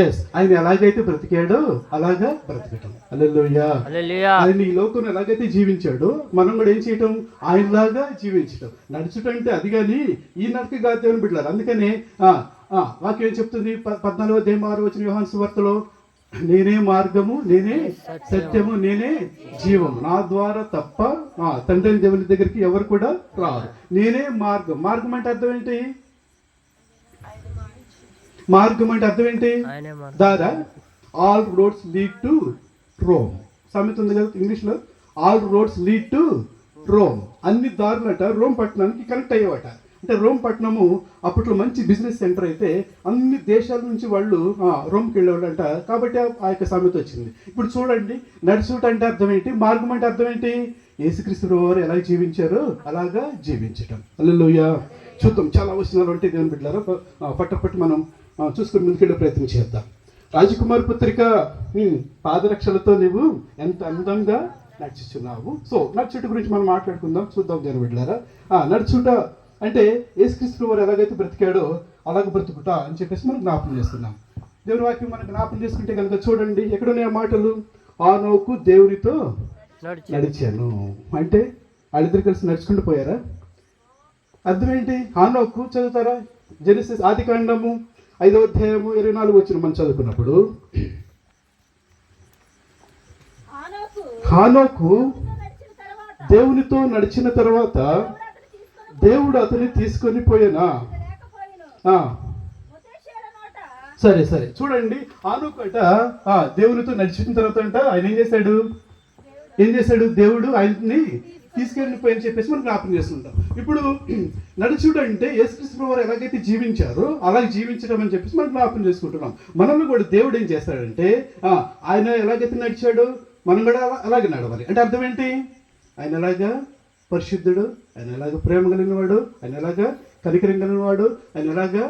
ఎస్, ఆయన ఎలాగైతే బ్రతికాడో అలాగా బ్రతకటం. హల్లెలూయా. హల్లెలూయా. ఆయన ఈ లోకం ఎలాగైతే జీవించాడో మనం కూడా ఏం చేయటం, ఆయనలాగా జీవించటం. నడుచుట అంటే అది కానీ ఈ నడక కాదు దేవుని బిడ్డలారు. అందుకనే వాక్యం ఏం చెప్తుంది, 14 యోహాను సువార్తలో, నేనే మార్గము, నేనే సత్యము, నేనే జీవము, నా ద్వారా తప్ప తండ్రి దేవుని దగ్గరికి ఎవరు కూడా రారు. నేనే మార్గం. మార్గం అంటే అర్థం ఏంటి? మార్గం అంటే అర్థం ఏంటి? ఆయనే మార్గం. దారా. All roads lead to Rome. సామెత ఉంది కదా ఇంగ్లీష్లో, all roads lead to Rome. అన్ని దారులట రోమ్ పట్టణానికి కనెక్ట్ అయ్యేవట. అంటే రోమ్ పట్టణము అప్పట్లో మంచి బిజినెస్ సెంటర్ అయితే అన్ని దేశాల నుంచి వాళ్ళు రోమ్కి వెళ్ళేవాళ్ళంట. కాబట్టి ఆ యొక్క సామెత వచ్చింది. ఇప్పుడు చూడండి, నడుచుట అంటే అర్థం ఏంటి, మార్గం అంటే అర్థం ఏంటి? యేసుక్రీస్తు వారు ఎలా జీవించారో అలాగా జీవించటం. హల్లెలూయా. చూద్దాం, చాలా వచనాలు ఉంటాయి దేవుని బిడ్డలారా. పట్టపట్టి మనం చూసుకుని ముందుకెళ్ళే ప్రయత్నం చేద్దాం. రాజకుమార్ పుత్రిక, పాదరక్షలతో నువ్వు ఎంత అందంగా నడుచుచున్నావు. సో నడుచుట గురించి మనం మాట్లాడుకుందాం. చూద్దాం దేవుని బిడ్డలారా. నడుచుట అంటే యేసుక్రీస్తు వారు ఎలాగైతే బ్రతికాడో అలాగ బ్రతుకుట అని చెప్పేసి మనం జ్ఞాపకం చేస్తున్నాం. దేవుని వాక్యం మనం జ్ఞాపకం చేసుకుంటే కనుక చూడండి, ఎక్కడున్నాయి ఆ మాటలు? ఆనోకు దేవునితో నడిచాను అంటే వాళ్ళిద్దరు కలిసి నడుచుకుంటూ పోయారా? అర్థం ఏంటి? ఆనోకు చదువుతారా? జెనసిస్ ఆదికాండము 5వ అధ్యాయము 24 వచ్చిన మనం చదువుకున్నప్పుడు, హానోకు దేవునితో నడిచిన తర్వాత దేవుడు అతన్ని తీసుకొని పోయినా. సరే సరే, చూడండి, హానోకట దేవునితో నడిచిన తర్వాత అంట ఆయన ఏం చేశాడు? దేవుడు ఆయన్ని తీసుకెళ్ళిపోయని చెప్పేసి మనం జ్ఞాపకం చేసుకుంటాం. ఇప్పుడు నడుచుడు అంటే యేసుక్రీస్తు వారు ఎలాగైతే జీవించారో అలాగే జీవించడం అని చెప్పేసి మనం జ్ఞాపకం చేసుకుంటున్నాం. మనల్ని కూడా దేవుడు ఏం చేస్తాడంటే ఆయన ఎలాగైతే నడిచాడో మనం కూడా అలాగే నడవాలి. అంటే అర్థం ఏంటి? ఆయన ఎలాగా పరిశుద్ధుడు, ఆయన ఎలాగ ప్రేమ కలిగిన వాడు, ఆయన ఎలాగా కనికరం కలిగిన వాడు, ఆయన ఎలాగా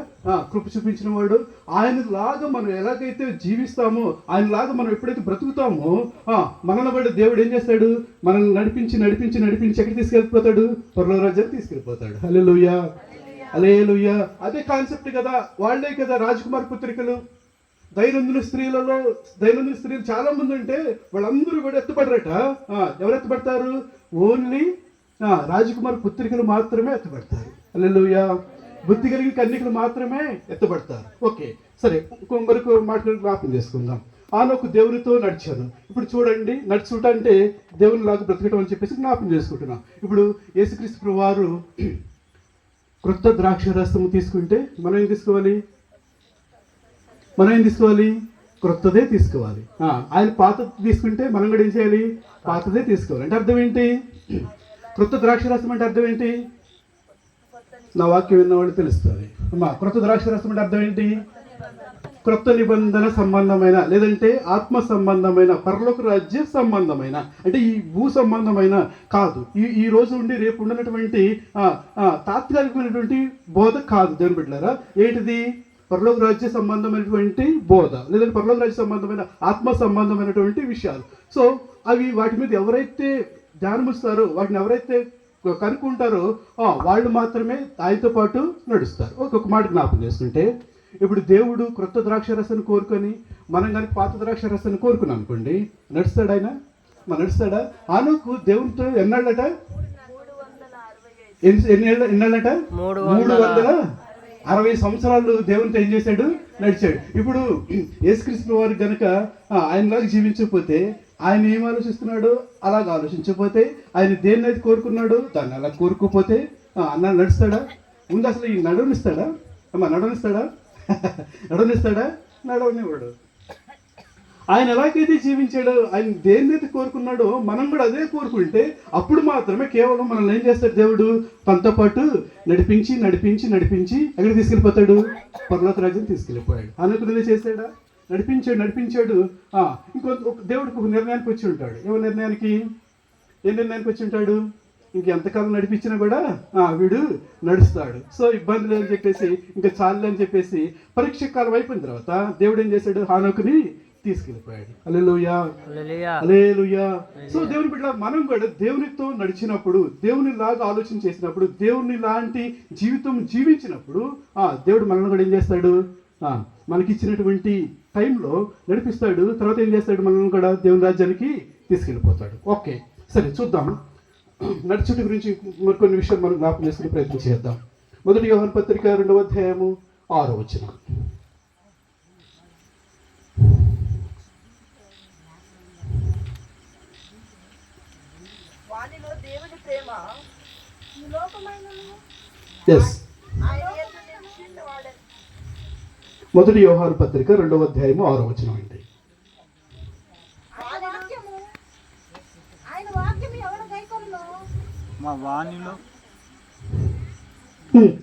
కృప చూపించిన వాడు, ఆయనలాగా మనం ఎలాగైతే జీవిస్తామో, ఆయనలాగా మనం ఎప్పుడైతే బ్రతుకుతామో మనల్ని కూడా దేవుడు ఏం చేస్తాడు? మనల్ని నడిపించి నడిపించి నడిపించి ఎక్కడికి తీసుకెళ్ళిపోతాడు? పరలోక రాజ్యానికి తీసుకెళ్ళిపోతాడు. హల్లెలూయా. హల్లెలూయా. అదే కాన్సెప్ట్ కదా. వాళ్ళే కదా రాజకుమార్ పుత్రికలు. దైనందిన స్త్రీలు చాలా మంది ఉంటే వాళ్ళందరూ కూడా ఎత్తుపడరట. ఎవరు ఎత్తుపడతారు? ఓన్లీ రాజకుమార్ పుత్రికలు మాత్రమే ఎత్తబడతారు. హల్లెలూయా. బుద్ధి కలిగిన కన్యకలు మాత్రమే ఎత్తబడతారు. ఓకే, సరే, మరొక మాటలు జ్ఞాపకం చేసుకుందాం. ఆనోకు దేవునితో నడిచాను. ఇప్పుడు చూడండి, నడుచుట అంటే దేవుని లాగా బ్రతకటం అని చెప్పేసి జ్ఞాపకం చేసుకుంటున్నాం. ఇప్పుడు యేసుక్రీస్తు వారు క్రొత్త ద్రాక్ష రసము తీసుకుంటే మనం ఏం తీసుకోవాలి? క్రొత్తదే తీసుకోవాలి. ఆయన పాత తీసుకుంటే మనం కూడా ఏం చేయాలి? పాతదే తీసుకోవాలి. అంటే అర్థం ఏంటి? క్రొత్త ద్రాక్షరసం అంటే అర్థం ఏంటి? నా వాక్యం విన్నవాళ్ళు తెలుస్తుంది. క్రొత్త ద్రాక్షరసం అంటే అర్థం ఏంటి? క్రొత్త నిబంధన సంబంధమైన, లేదంటే ఆత్మ సంబంధమైన, పరలోక రాజ్య సంబంధమైన, అంటే ఈ భూ సంబంధమైన కాదు. ఈ రోజు ఉండి రేపు ఉండనటువంటి తాత్కాలికమైనటువంటి బోధ కాదు దేవుని బిడ్డలారా. ఏంటిది? పరలోక రాజ్య సంబంధమైనటువంటి బోధ, లేదంటే పరలోక రాజ్య సంబంధమైన ఆత్మ సంబంధమైనటువంటి విషయాలు. సో అవి వాటి మీద ఎవరైతే ధ్యానమిస్తారో, వాటిని ఎవరైతే కనుక్కుంటారో వాళ్ళు మాత్రమే ఆయనతో పాటు నడుస్తారు. ఒక్కొక్క మాట జ్ఞాపకం చేసుకుంటే, ఇప్పుడు దేవుడు క్రొత్త ద్రాక్ష రసాన్ని కోరుకొని మనం కనుక పాత ద్రాక్ష రసాన్ని కోరుకున్నాం అనుకోండి, నడుస్తాడు ఆయన? నడుస్తాడా? ఆనోకు దేవునితో ఎన్నాళ్ళట? ఎన్నాళ్ళట? 360 సంవత్సరాలు దేవునితో ఏం చేశాడు? నడిచాడు. ఇప్పుడు యేసుక్రీస్తు వారు కనుక ఆయనలాగా జీవించకపోతే, ఆయన ఏం ఆలోచిస్తున్నాడు అలాగ ఆలోచించకపోతే, ఆయన దేన్ని అయితే కోరుకున్నాడు దాన్ని అలా కోరుకోపోతే అన్న నడుస్తాడా? ముందు అసలు ఈ నడవనిస్తాడా? నడవనివాడు. ఆయన ఎలాగైతే జీవించాడో, ఆయన దేన్నైతే కోరుకున్నాడో మనం కూడా అదే కోరుకుంటే అప్పుడు మాత్రమే కేవలం మనల్ని ఏం చేస్తాడు దేవుడు? తనతో పాటు నడిపించి నడిపించి నడిపించి ఎక్కడికి తీసుకెళ్ళిపోతాడు? పరలోక రాజ్యం తీసుకెళ్ళిపోయాడు. అనుకున్నదే చేశాడా? నడిపించాడు. దేవుడికి ఒక నిర్ణయానికి వచ్చి ఉంటాడు. ఏ నిర్ణయానికి వచ్చి ఉంటాడు? ఇంకెంతకాలం నడిపించినా కూడా వీడు నడుస్తాడు. సో ఇబ్బంది లేదని చెప్పేసి, ఇంకా చాలు అని చెప్పేసి పరీక్ష కాలం అయిపోయిన తర్వాత దేవుడు ఏం చేశాడు? హానోకుని తీసుకెళ్ళిపోయాడు. హల్లెలూయా. హల్లెలూయా. సో దేవుని బిడ్డ, మనం కూడా దేవునితో నడిచినప్పుడు, దేవుని లాగా ఆలోచన చేసినప్పుడు, దేవుని లాంటి జీవితం జీవించినప్పుడు దేవుడు మనల్ని కూడా ఏం చేస్తాడు? మనకిచ్చినటువంటి టైంలో నడిపిస్తాడు. తర్వాత ఏం చేస్తాడు? మనల్ని కూడా దేవుని రాజ్యానికి తీసుకెళ్ళిపోతాడు. ఓకే, సరే చూద్దాం. నడుచుట గురించి మరికొన్ని విషయాలు మనం జ్ఞాపకం చేసుకునే ప్రయత్నం చేద్దాం. మొదటి యోహాను పత్రిక 2వ అధ్యాయము 6వ వచనం. వానిలో దేవుని ప్రేమ ఈ లోకమైనను ఎస్, ఆయన యందు నిలిచియున్నవాడని. మొదటి యోహాను పత్రిక 2వ అధ్యాయము 6వ వచనం అండి. ఆయన వాక్యము ఆయన వాక్యము ఎవరు గైకొనునో మా వాణిలో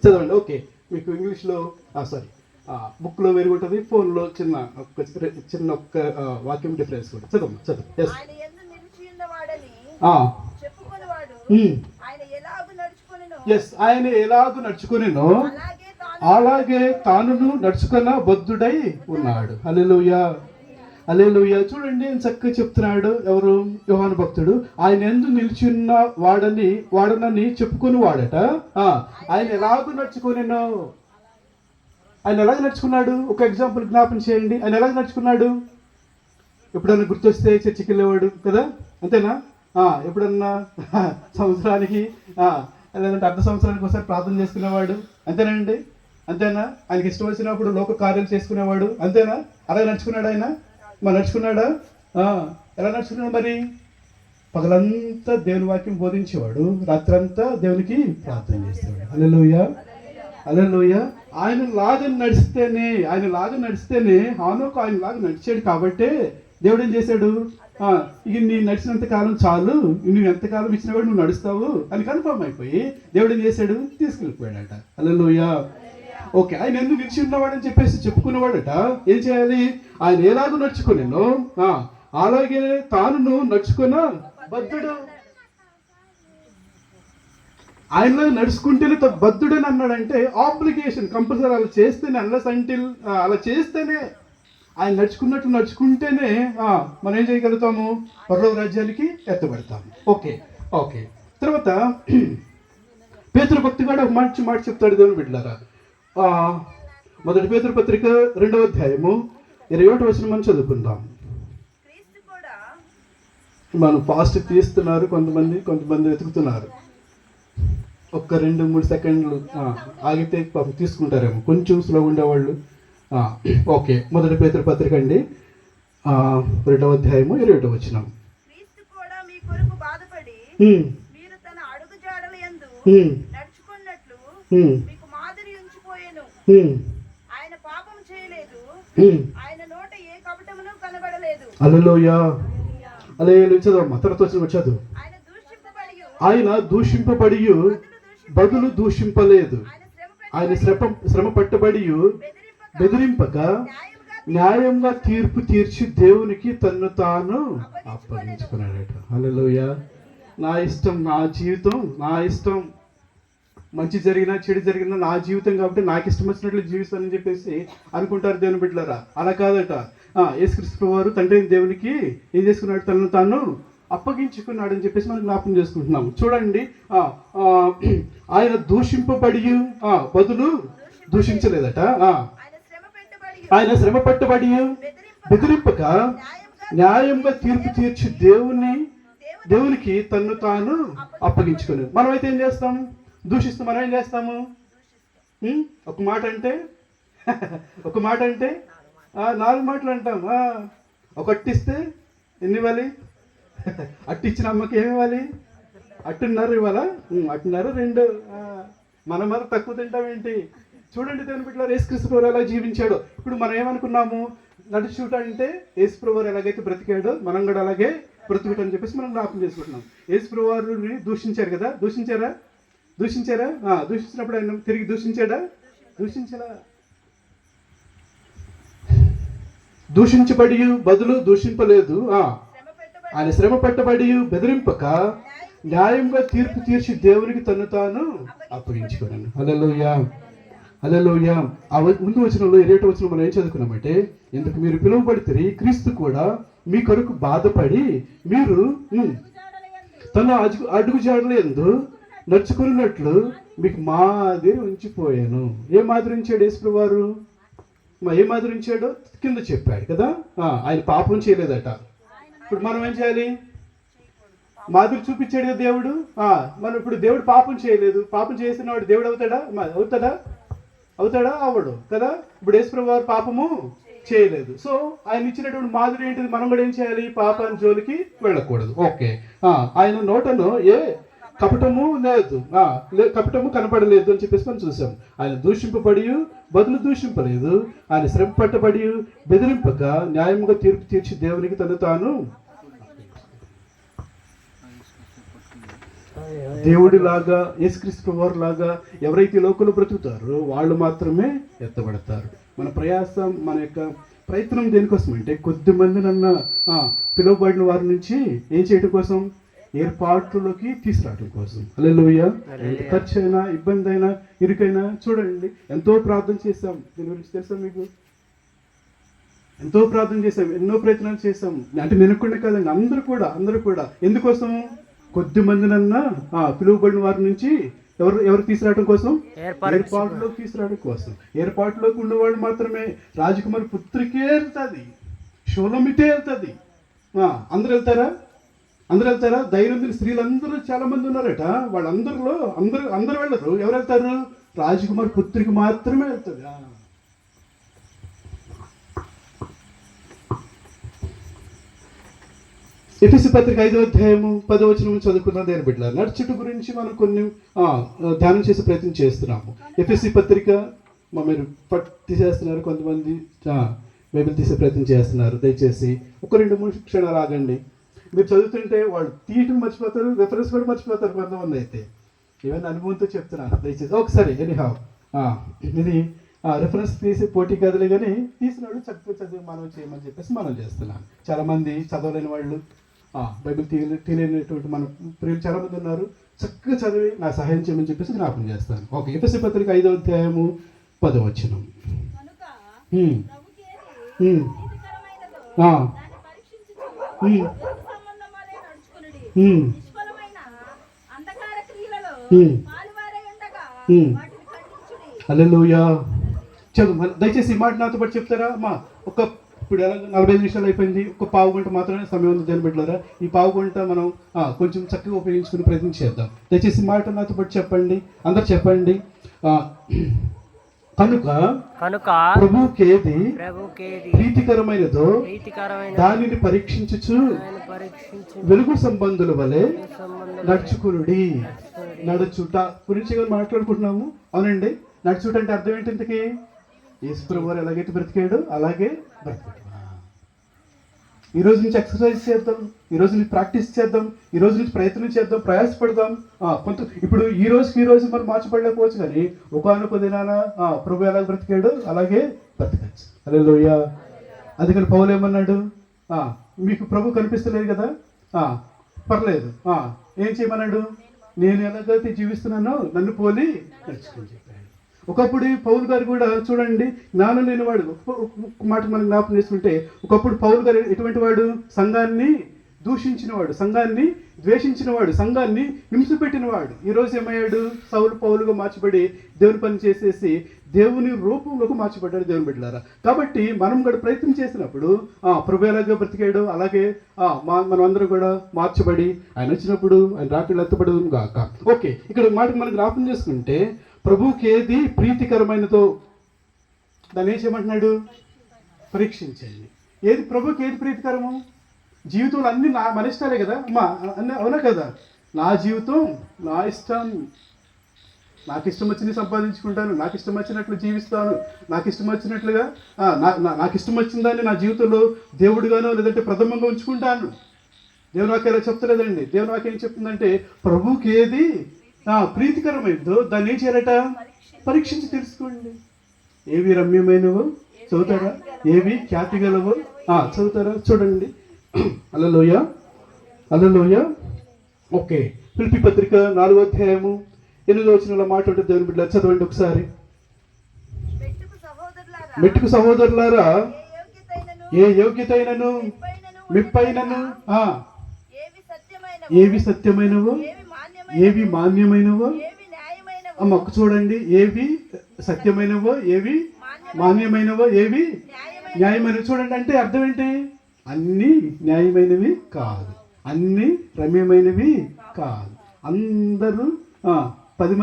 చదవండి. ఓకే, మీకు ఇంగ్లీష్లో సారీ బుక్లో వేరు ఉంటుంది, ఫోన్లో చిన్న ఒక్క వాక్యం డిఫరెన్స్ కూడా. చదువు. ఎస్, ఆయన యందు నిలిచియున్నవాడని చెప్పుకొనివాడు ఆయన ఎలాగు నడుచుకొనెనో ఎస్, ఆయన ఎలాగూ నడుచుకునేనో అలాగే తాను తానును నడుచుకున్న బద్ధుడై ఉన్నాడు. హల్లెలూయా, హల్లెలూయా. చూడండి ఆయన చక్కగా చెప్తున్నాడు. ఎవరు? యోహాను భక్తుడు. ఆయన ఎందు నిలిచిన్న వాడనని చెప్పుకుని వాడట. ఆయన ఎలాగూ నడుచుకునేనో. ఆయన ఎలాగ నడుచుకున్నాడు? ఒక ఎగ్జాంపుల్ జ్ఞాపం చేయండి. ఆయన ఎలాగ నడుచుకున్నాడు? ఎప్పుడన్నా గుర్తొస్తే చర్చికి వెళ్ళేవాడు కదా, అంతేనా? ఎప్పుడన్నా సంవత్సరానికి లేదంటే అర్ధ సంవత్సరానికి ఒకసారి ప్రార్థన చేసుకునేవాడు, అంతేనండి? అంతేనా? ఆయనకి ఇష్టం వచ్చినప్పుడు లోక కార్యాలు చేసుకునేవాడు, అంతేనా? అలాగే నడుచుకున్నాడు ఆయన. మరి నడుచుకున్నాడా? ఎలా నడుచుకున్నాడు మరి? పగలంతా దేవుని వాక్యం బోధించేవాడు, రాత్రంతా దేవునికి ప్రార్థన చేసేవాడు. హల్లెలూయా, హల్లెలూయా. ఆయన లాగా నడిస్తేనే హానోకు ఆయన లాగా నడిచాడు. కాబట్టే దేవుడు ఏం చేశాడు? ఇక నీ నడిచినంత కాలం చాలు, నువ్వు ఎంతకాలం ఇచ్చినా కూడా నువ్వు నడుస్తావు అని కన్ఫర్మ్ అయిపోయి దేవుడు ఏం చేశాడు? తీసుకెళ్ళిపోయాడట. హల్లెలూయా. ఓకే, ఆయన ఎందుకు నిలిచి ఉన్నవాడని చెప్పేసి చెప్పుకునేవాడట. ఏం చేయాలి? ఆయన ఎలాగో నడుచుకునేనో అలాగే తాను నడుచుకున్న బద్ధుడు. ఆయనలో నడుచుకుంటేనే బద్ధుడని అన్నాడంటే ఆబ్లిగేషన్, కంపల్సరీ అలా చేస్తేనే, అన్లెస్ అంటిల్ అలా చేస్తేనే, ఆయన నడుచుకుంటేనే మనం ఏం చేయగలుగుతాము? పరలోక రాజ్యానికి ఎత్తబడతాము. ఓకే. తర్వాత పేతురు భక్తి కూడా ఒక మంచి మాట చెప్తాడు దేవుని బిడ్డలారా. మొదటి పేతురు పత్రిక 2వ అధ్యాయము 21వ వచనం మనం చదువుకుందాం. క్రీస్తు కూడా మనం ఫాస్ట్ తీస్తున్నారు కొంతమంది వెతుకుతున్నారు. ఒక్క 2-3 సెకండ్లు ఆగితే పాపం తీసుకుంటారేమో, కొంచెం స్లో ఉండేవాళ్ళు. ఓకే, మొదటి పేతురు పత్రిక అండి 2వ అధ్యాయము 21వ వచనం. క్రీస్తు కూడా మీ కొరకు బాధపడి మీరు తన అడుగు జాడల యందు నడుచుకున్నట్లు మీకు మాదిరి ఉంచిపోయెను. ఆయన పాపం చేయలేదు, ఆయన నోట ఏ కపటమును కనబడలేదు. హల్లెలూయా, హల్లెలూయా. చదవమ్మా, తర్వాత వచ్చిన చదువు. ఆయన దూషింపబడి బదులు దూషింపలేదు. ఆయన శ్రమ పట్టబడి బెదిరింపక న్యాయంగా తీర్పు తీర్చి దేవునికి తన్ను తాను అప్పగించుకున్నాడట. హల్లెలూయా. నా ఇష్టం, నా జీవితం, నా ఇష్టం, మంచి జరిగినా చెడు జరిగినా నా జీవితం కాబట్టి నాకు ఇష్టం వచ్చినట్లు జీవిస్తానని చెప్పేసి అనుకుంటారు దేవుని బిడ్డలారా. అలా కాదట. యేసుక్రీస్తు వారు తండ్రి దేవునికి ఏం చేసుకున్నాడు? తనను తాను అప్పగించుకున్నాడు అని చెప్పేసి మనం జ్ఞాపకం చేసుకుంటున్నాం. చూడండి, ఆయన దూషింపబడి బదులు దూషించలేదట. ఆయన శ్రమ పట్టబడి బెదిరింపక న్యాయంగా తీర్పు తీర్చి దేవునికి తన్ను తాను అప్పగించుకుని. మనమైతే ఏం చేస్తాం? దూషిస్తూ మనం ఏం చేస్తాము? ఒక మాట అంటే 4 మాటలు అంటాం. ఒక అట్టిస్తే ఎన్ని ఇవ్వాలి? అట్టిచ్చిన అమ్మకి ఏమి ఇవ్వాలి? 1.5 ఇవ్వాలా? 1.5 2. మనం మరి తక్కువ తింటామేంటి? చూడండి దేవుని బిడ్డలారా, యేసుక్రీస్తు ప్రభువు ఎలా జీవించాడో. ఇప్పుడు మనం ఏమనుకున్నాము? నడుచుట అంటే యేసు ప్రభువు ఎలాగైతే బ్రతికాడో మనం కూడా అలాగే బ్రతుకుట అని చెప్పేసి మనం జ్ఞాపకం చేసుకుంటున్నాం. యేసు ప్రభువుని దూషించారు కదా, దూషించారా? దూషించినప్పుడు ఆయన తిరిగి దూషించాడా? దూషించబడి బదులు దూషింపలేదు. ఆయన శ్రమ పట్టబడి బెదిరింపక న్యాయంగా తీర్పు తీర్చి దేవునికి తను తాను అప్పగించుకున్నాను. హల్లెలూయా, హల్లెలూయా. ముందు వచనంలో 20వ వచనం మనం ఏం చదువుకున్నామంటే, ఎందుకు మీరు పిలువబడితే క్రీస్తు కూడా మీ కొరకు బాధపడి మీరు తన అడుగు జాడల యందు నడుచుకున్నట్లు మీకు మాదిరి ఉంచిపోయాను. ఏ మాదిరి ఉంచాడు యేసు వారు? ఏ మాదిరి ఉంచాడో కింద చెప్పాడు కదా. ఆయన పాపం చేయలేదట. ఇప్పుడు మనం ఏం చేయాలి? మాదిరి చూపించాడు కదా దేవుడు. మనం ఇప్పుడు దేవుడు పాపం చేయలేదు, పాపం చేసిన వాడు దేవుడు అవుతాడా అవడు కదా. ఇప్పుడు యేసుప్రభువు వారు పాపము చేయలేదు. సో ఆయన ఇచ్చినటువంటి మాదిరి ఏంటిది? మనం కూడా ఏం చేయాలి? పాపాన్ని జోలికి వెళ్ళకూడదు. ఓకే. ఆయన నోటను ఏ కపటము లేదు, కపటము కనపడలేదు అని చెప్పేసి మనం చూసాం. ఆయన దూషింపబడి బదులు దూషింపలేదు, ఆయన శ్రమ పట్టబడి బెదిరింపక న్యాయముగా తీర్పు తీర్చి దేవునికి తను తాను దేవుడిలాగా యేసుక్రీస్తు వారి లాగా ఎవరైతే లోకంలో బ్రతుకుతారో వాళ్ళు మాత్రమే ఎత్తబడతారు. మన ప్రయాసం, మన యొక్క ప్రయత్నం దేనికోసం అంటే కొద్ది మందినన్నా పిలువబడిన వారి నుంచి ఏం చేయడం కోసం? ఏర్పాట్లలోకి తీసుకురావడం కోసం. హల్లెలూయా. ఎంత ఖర్చు అయినా, ఇబ్బంది అయినా, ఇరుకైనా చూడండి, ఎంతో ప్రార్థన చేశాం. దీని గురించి తెలుసా మీకు? ఎంతో ప్రార్థన చేశాం, ఎన్నో ప్రయత్నాలు చేశాం. అంటే నినకుండా కాదండి, అందరూ కూడా ఎందుకోసం? కొద్ది మందినన్నా పిలువబడిన వారి నుంచి ఎవరు తీసుకురావడం కోసం? ఏర్పాటులోకి తీసుకురావడం కోసం. ఏర్పాటులోకి ఉన్నవాళ్ళు మాత్రమే. రాజకుమారి పుత్రికే వెళ్తుంది, షోలమితే వెళ్తుంది. అందరూ వెళ్తారా? దైనందిన స్త్రీలందరూ చాలా మంది ఉన్నారట. వాళ్ళందరిలో అందరూ వెళ్ళరు. ఎవరు వెళ్తారు? రాజకుమారి పుత్రికి మాత్రమే వెళ్తుంది. ఎఫెసీ పత్రిక 5వ అధ్యాయము 10వ వచనం చదువుకున్న దేని బిడ్డలారా, నడుచుట గురించి మనం కొన్ని ధ్యానం చేసే ప్రయత్నం చేస్తున్నాము. ఎఫెసీ పత్రిక మీరు తీసేస్తున్నారు, కొంతమంది బైబిల్ తీసే ప్రయత్నం చేస్తున్నారు. దయచేసి ఒక 2-3 క్షణాలు ఆగండి. మీరు చదువుతుంటే వాళ్ళు తీయటం మర్చిపోతారు, రెఫరెన్స్ కూడా మర్చిపోతారు కొంతమంది. అయితే ఏమైనా అనుభవంతో చెప్తున్నాను, దయచేసి ఒకసారి ఎనీహౌ ఇది రెఫరెన్స్ తీసి పోటీ కదలే కానీ తీసినాడు చక్కగా చదివి మనం చేయమని చెప్పేసి మనం చేస్తున్నాం. చాలామంది చదవలేని వాళ్ళు, బైబిల్ తెలియనటువంటి మన ప్రియులు చాలామంది ఉన్నారు. చక్కగా చదివి నా సహాయం చేయమని చెప్పేసి జ్ఞాపకం చేస్తాను. ఓకే. ఎఫెసీ పత్రిక 5వ అధ్యాయము 10వ వచనం. హల్లెలూయా. చదువు దయచేసి ఈ మాట నాతో పాటు చెప్తారా అమ్మా? ఇప్పుడు ఎలా 45 నిమిషాలు అయిపోయింది, ఒక పావు గంట మాత్రమే సమయం ఉంది దేని బిడ్డలారా. ఈ పావు గంట మనం కొంచెం చక్కగా ఉపయోగించుకునే ప్రయత్నం చేద్దాం. దయచేసి మాట నాతో పాటు చెప్పండి, అందరు చెప్పండి. కనుక ప్రభువుకేది ప్రీతికరమైనదో దానిని పరీక్షించుచు వెలుగు సంబంధుల వలె నడుచుకునుడి. నడుచుట గురించి మాట్లాడుకుంటున్నాము. అవునండి, నడుచుట అంటే అర్థం ఏంటి? ఇంతకీ యేసుప్రభువు వారు ఎలాగైతే బ్రతికాడు అలాగే బ్రతికాడు. ఈ రోజు నుంచి ఎక్సర్సైజ్ చేద్దాం, ఈ రోజు నుంచి ప్రాక్టీస్ చేద్దాం, ఈ రోజు నుంచి ప్రయత్నం చేద్దాం, ప్రయాసపడదాం. ఇప్పుడు ఈ రోజు మనం మార్చబడలేకపోవచ్చు, కానీ ఒకానొక దినాన ప్రభు ఎలా బ్రతికాడు అలాగే బ్రతకచ్చు. హల్లెలూయా. అందుకని పౌలు ఏమన్నాడు? మీకు ప్రభు కనిపిస్తలేదు కదా, పర్లేదు, ఏం చేయమన్నాడు? నేను ఎలాగైతే జీవిస్తున్నానో నన్ను పోలి నడుచుకొని చెప్పాడు. ఒకప్పుడు పౌలు గారు కూడా చూడండి, జ్ఞానం లేనివాడు. ఒక మాట మనం జ్ఞాపకం చేసుకుంటే, ఒకప్పుడు పౌలు గారు ఎటువంటి వాడు? సంఘాన్ని దూషించినవాడు, సంఘాన్ని ద్వేషించినవాడు, సంఘాన్ని హింసపెట్టినవాడు. ఈరోజు ఏమయ్యాడు? సౌలు పౌలుగా మార్చబడి దేవుని పని చేసేసి దేవుని రూపంలోకి మార్చబడ్డాడు దేవుని బిడ్డలారా. కాబట్టి మనం కూడా ప్రయత్నం చేసినప్పుడు ప్రభు ఎలాగో బ్రతికాడు అలాగే మనం అందరం కూడా మార్చబడి ఆయన వచ్చినప్పుడు ఆయన రాకళ్ళు ఎత్తబడి గాక. ఓకే, ఇక్కడ మాట మనం జ్ఞాపకం చేసుకుంటే, ప్రభువుకి ఏది ప్రీతికరమైనదో దాన్ని ఏం చేయమంటున్నాడు? పరీక్షించండి. ఏది ప్రభుకి ఏది ప్రీతికరము? జీవితంలో అన్ని మన ఇష్టాలే కదా అమ్మా, అన్నీ అవునా కదా? నా జీవితం నా ఇష్టం, నాకు ఇష్టం వచ్చింది సంపాదించుకుంటాను, నాకు ఇష్టం వచ్చినట్లు జీవిస్తాను, నాకు ఇష్టం వచ్చినట్లుగా నాకు ఇష్టం వచ్చిన దాన్ని నా జీవితంలో దేవుడిగానో లేదంటే ప్రథమంగా ఉంచుకుంటాను. దేవుని వాక్యం ఎలా చెప్తలేదండి. దేవుని వాక్యం ఏం చెప్తుందంటే, ప్రభువుకి ఏది ప్రీతికరమైందో దాన్ని ఏం చేయాలట? పరీక్షించి తెలుసుకోండి. ఏవి రమ్యమైనవో చదువుతారా, ఏవి ఖ్యాతి గలవో చదువుతారా? చూడండి. హల్లెలూయా, హల్లెలూయా. ఓకే, ఫిలిప్పీ పత్రిక 4వ అధ్యాయము 8వ వచనంలో మాట ఉంటుంది. దేవుని బిడ్డ చదవండి ఒకసారి. మెట్టుకు సహోదరులారా, ఏ యోగ్యతైనను మిప్పైనను ఏవి సత్యమైనవో ఏవి మాన్యమైనవో చూడండి, ఏవి సత్యమైనవో ఏవి మాన్యమైనవో ఏవి న్యాయమైనవి. చూడండి, అంటే అర్థం ఏంటి? అన్నీ న్యాయమైనవి కాదు, అన్నీ రమ్యమైనవి కాదు. అందరూ 10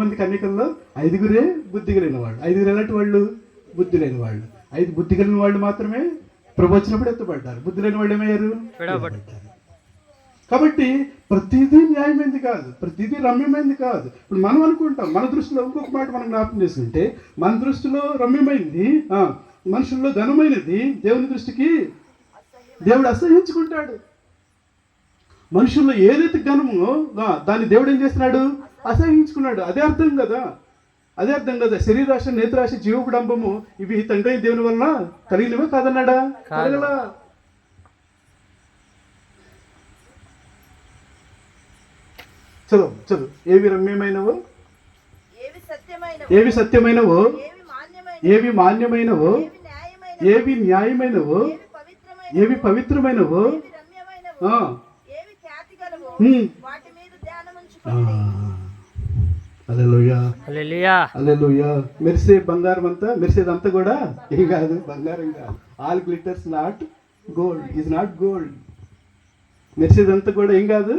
మంది కన్యకల్లో 5గురే బుద్ధి కలిగిన వాళ్ళు. 5గురు ఎలాంటి వాళ్ళు? బుద్ధి లేని వాళ్ళు. 5 బుద్ధి కలిగిన వాళ్ళు మాత్రమే ప్రభు వచ్చినప్పుడు ఎత్తపడ్డారు. బుద్ధి లేని వాళ్ళు ఏమయ్యారు? విడవబడ్డారు. కాబట్టి ప్రతిదీ న్యాయమైంది కాదు, ప్రతిదీ రమ్యమైంది కాదు. ఇప్పుడు మనం అనుకుంటాం, మన దృష్టిలో ఇంకొక మాట మనం జ్ఞాపకం చేసుకుంటే, మన దృష్టిలో రమ్యమైంది, మనుషుల్లో ఘనమైనది దేవుని దృష్టికి దేవుడు అసహించుకుంటాడు. మనుషుల్లో ఏదైతే ఘనమో దాన్ని దేవుడు ఏం చేస్తున్నాడు? అసహించుకున్నాడు. అదే అర్థం కదా, అదే అర్థం కదా. శరీరాశ, నేత్రాశ, జీవకుడంబము ఇవి తండ్రి అయిన దేవుని వలన కలిగినవే కాదన్నాడా? కలగలా. చదువు. ఏవి రమ్యమైనవో, ఏవి సత్యమైనవో, ఏవి మాన్యమైనవో, ఏవి న్యాయమైనవో, ఏవి పవిత్రమైనవో, హల్లెలూయా, హల్లెలూయా. మెరిసే బంగారం అంతా, మెరిసేదంతా కూడా ఏం కాదు, బంగారం కాదు. All glitters not gold, is not gold. మెరిసేదంతా కూడా ఏం కాదు,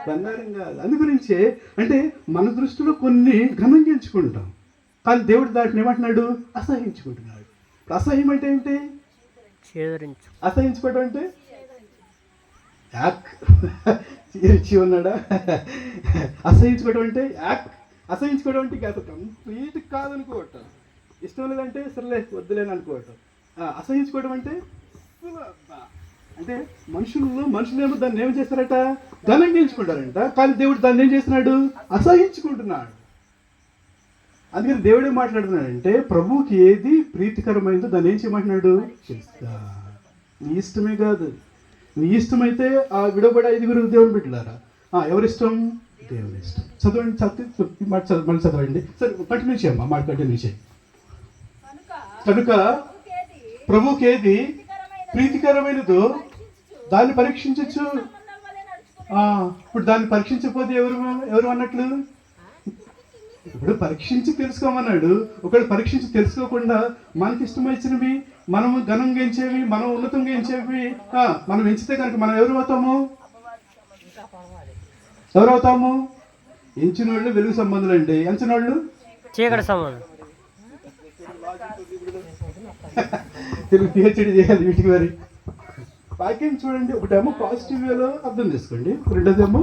బంగారం కాదు. అందుగురించే అంటే మన దృష్టిలో కొన్ని గమనించుకుంటాం, కానీ దేవుడు దాటిని ఏమంటున్నాడు? అసహించుకుంటున్నాడు. అసహ్యం అంటే ఏంటి? అసహించుకోవడం అంటే యాక్ ఇచ్చి ఉన్నాడా? అసహించుకోవడం అంటే యాక్. అసహించుకోవడం అంటే అసలు కంప్లీట్ కాదనుకోవటం, ఇష్టం లేదంటే సరేలే వద్దులేని అనుకోవటం. అసహించుకోవడం అంటే అంటే మనుషులేమో దాన్ని ఏం చేస్తారట? ఘనంగించుకుంటారంట, కానీ దేవుడు దాన్ని ఏం చేస్తున్నాడు? అసహించుకుంటున్నాడు. అందుకని దేవుడు ఏం మాట్లాడుతున్నాడంటే, ప్రభువుకి ఏది ప్రీతికరమైందో దాన్ని ఏం చేయమంటున్నాడు? చేస్తా. నీ ఇష్టమే కాదు, నీ ఇష్టమైతే ఆ విడవబడి 5గురు దేవుని బిడ్డలారా, ఎవరిష్టం? దేవుని ఇష్టం. చదవండి, మళ్ళీ చదవండి. సరే, కంటిన్యూ చేయమ్మా, మాట కంటిన్యూ చేయి. కనుక ప్రభువుకి ఏది ప్రీతికరమైనదో దాన్ని పరీక్షించచ్చు. ఇప్పుడు దాన్ని పరీక్షించకపోతే ఎవరు అన్నట్లు? ఇప్పుడు పరీక్షించి తెలుసుకోమన్నాడు. ఒకవేళ పరీక్షించి తెలుసుకోకుండా మనకి ఇష్టమైనవి, మనము ఘనంగా ఎంచేవి, మనం ఉన్నతంగా ఎంచేవి మనం ఎంచితే కనుక మనం ఎవరవుతాము? ఎంచిన వాళ్ళు వెలుగు సంబంధులు అండి, ఎంచిన వాళ్ళు చీకటి సంబంధం. తెలుగు పిహెచ్డి చేయాలి వీటికి. మరి వాక్యం చూడండి, ఒకటేమో పాజిటివ్ వేలో అర్థం చేసుకోండి, రెండోదేమో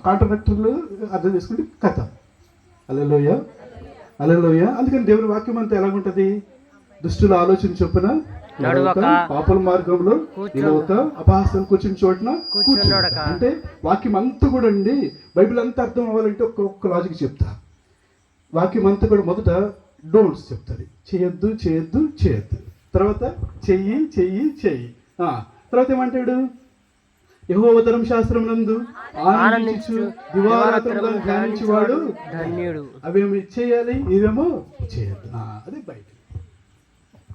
కాంట్రాక్టర్లు అర్థం చేసుకోండి. కథ హల్లెలూయా, హల్లెలూయా. అందుకని దేవుని వాక్యం అంతా ఎలాగుంటది? దుష్టుల ఆలోచన చొప్పున నడవక, పాపల మార్గంలో నిలవక, అపహాస్యం కూర్చుని చోటున కూర్చున్నాడక. అంటే వాక్యం అంతా కూడా అండి, బైబిల్ అంతా అర్థం అవ్వాలంటే ఒక్కొక్క లాజిక్ చెప్తా. వాక్యం అంతా కూడా మొదట డోంట్స్ చెప్తుంది, చేయొద్దు చేయొద్దు చేయొద్దు, తర్వాత చెయ్యి చెయ్యి చెయ్యి, తర్వాత ఏమంటాడు? యెహోవా ధర్మశాస్త్రం నందు ఆనందించు, దివారాత్రములు ధ్యానించువాడు ధన్యుడు. అవేమో చేయాలి, ఇవేమో చేయొద్దు. అదే బైబిల్.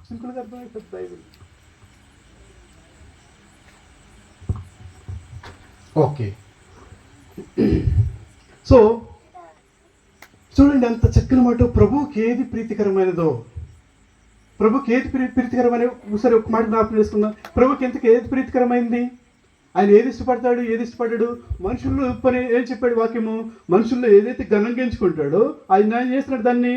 సింపుల్గా అర్థమైపోతుంది బైబిల్. ఓకే, సో చూడండి ఎంత చక్కని మాట. ప్రభువుకి ఏది ప్రీతికరమైనదో, ప్రభుకి ఏది ప్రీతికరమైన, సరే ఒక మాట జ్ఞాపకం చేసుకుందాం. ప్రభుకి ఎంతకు ఏది ప్రీతికరమైంది? ఆయన ఏది ఇష్టపడతాడు, ఏది ఇష్టపడ్డాడు? మనుషుల్లో పని ఏం చెప్పాడు వాక్యము? మనుషుల్లో ఏదైతే ఘనంగా ఎంచుకుంటాడో ఆయన ఏం చేస్తున్నాడు? దాన్ని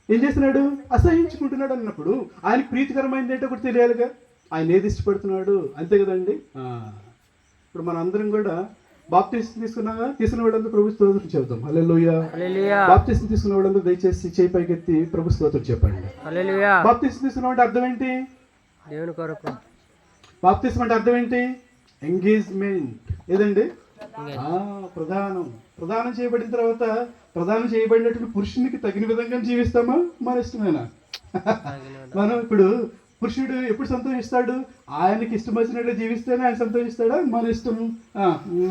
ఏం చేస్తున్నాడు? అసహించుకుంటున్నాడు. అన్నప్పుడు ఆయనకి ప్రీతికరమైంది ఏంటో ఒకటి తెలియాలిగా. ఆయన ఏది ఇష్టపడుతున్నాడు, అంతే కదండి. ఇప్పుడు మన అందరం కూడా బాప్తిస్మం తీసుకున్న వాళ్ళందరూ ప్రభు స్తోత్రం చెబుతాం. హల్లెలూయా. బాప్తిస్మం తీసుకున్న వాళ్ళందరూ దయచేసి చేయి పైకెత్తి ప్రభు స్తోత్రం చెప్పండి. బాప్తిస్మం తీసుకున్న అంటే అర్థం ఏంటి? దేవుని కొరకు. బాప్తిస్మం అంటే అర్థం ఏంటి? ఎంగేజ్మెంట్. ఏదండి? ప్రదానం చేయబడిన తర్వాత ప్రదానం చేయబడినటువంటి పురుషునికి తగిన విధంగా జీవిస్తామా? మన ఇష్టమేనా? మనం ఇప్పుడు పురుషుడు ఎప్పుడు సంతోషిస్తాడు? ఆయనకి ఇష్టం వచ్చినట్లు జీవిస్తేనే ఆయన సంతోషిస్తాడా? మన ఇష్టం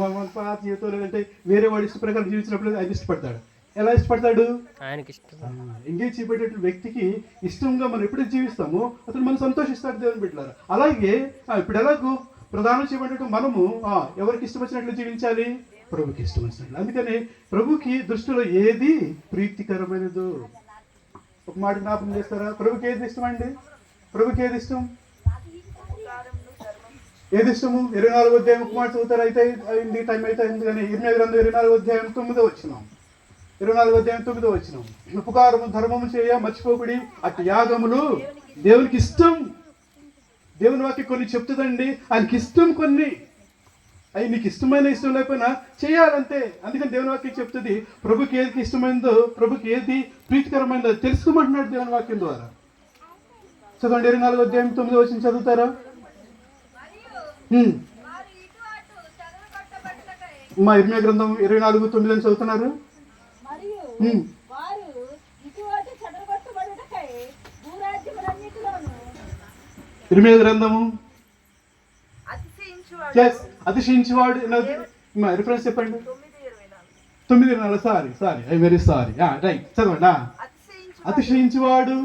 మన పాత జీవితం లేదంటే వేరే వాడి ఇష్ట ప్రకారం జీవించినప్పుడు ఆయన ఇష్టపడతాడు. ఎలా ఇష్టపడతాడు? ఆయనకి ఇష్టం. ఎంగేజ్ చేయబడేటువంటి వ్యక్తికి ఇష్టంగా మనం ఎప్పుడు జీవిస్తామో అతను మనం సంతోషిస్తాడు దేవుని బిడ్డలారా. అలాగే ఇప్పుడు ఎలాగూ ప్రదానం చేయబడినట్టు మనము ఎవరికి ఇష్టం వచ్చినట్లు జీవించాలి? ప్రభుకి ఇష్టం వచ్చినట్లు. అందుకని ప్రభుకి దృష్టిలో ఏది ప్రీతికరమైనదో ఒక మాట జ్ఞాపకం చేస్తారా? ప్రభుకి ఏది ఇష్టం అండి? ప్రభుకి ఏది ఇష్టం? ఏది ఇష్టము? 24వ అధ్యాయం ఒక మాట చదువుతారు. అయితే అయింది, టైం అయితే అయింది. కానీ ఇర్మియా గ్రంథం 24వ అధ్యాయం 9వ వచనం, 24వ అధ్యాయం 9వ వచనం. ఉపకారము ధర్మము చేయ మర్చిపోకుడి, అటు యాగములు దేవునికి ఇష్టం. దేవుని వాక్యం కొన్ని చెప్తుందండి, ఆయనకి ఇష్టం కొన్ని. అవి నీకు ఇష్టమైన ఇష్టం లేకపోయినా చేయాలంతే. అందుకని దేవుని వాక్యం చెప్తుంది ప్రభుకి ఏది ఇష్టమైందో, ప్రభుకి ఏది ప్రీతికరమైందో తెలుసుకోమంటున్నాడు దేవుని వాక్యం ద్వారా. చదవండి 24వ అధ్యాయం 9వ వచనం చదువుతారా? మా ఇర్మియా గ్రంథం 24:9 అని చదువుతున్నారు. ఇర్మియా గ్రంథము అతిశయించేవాడు. రిఫరెన్స్ చెప్పండి. 9:24. Sorry I very sorry. Right, చదవండి. అతిశయించేవాడు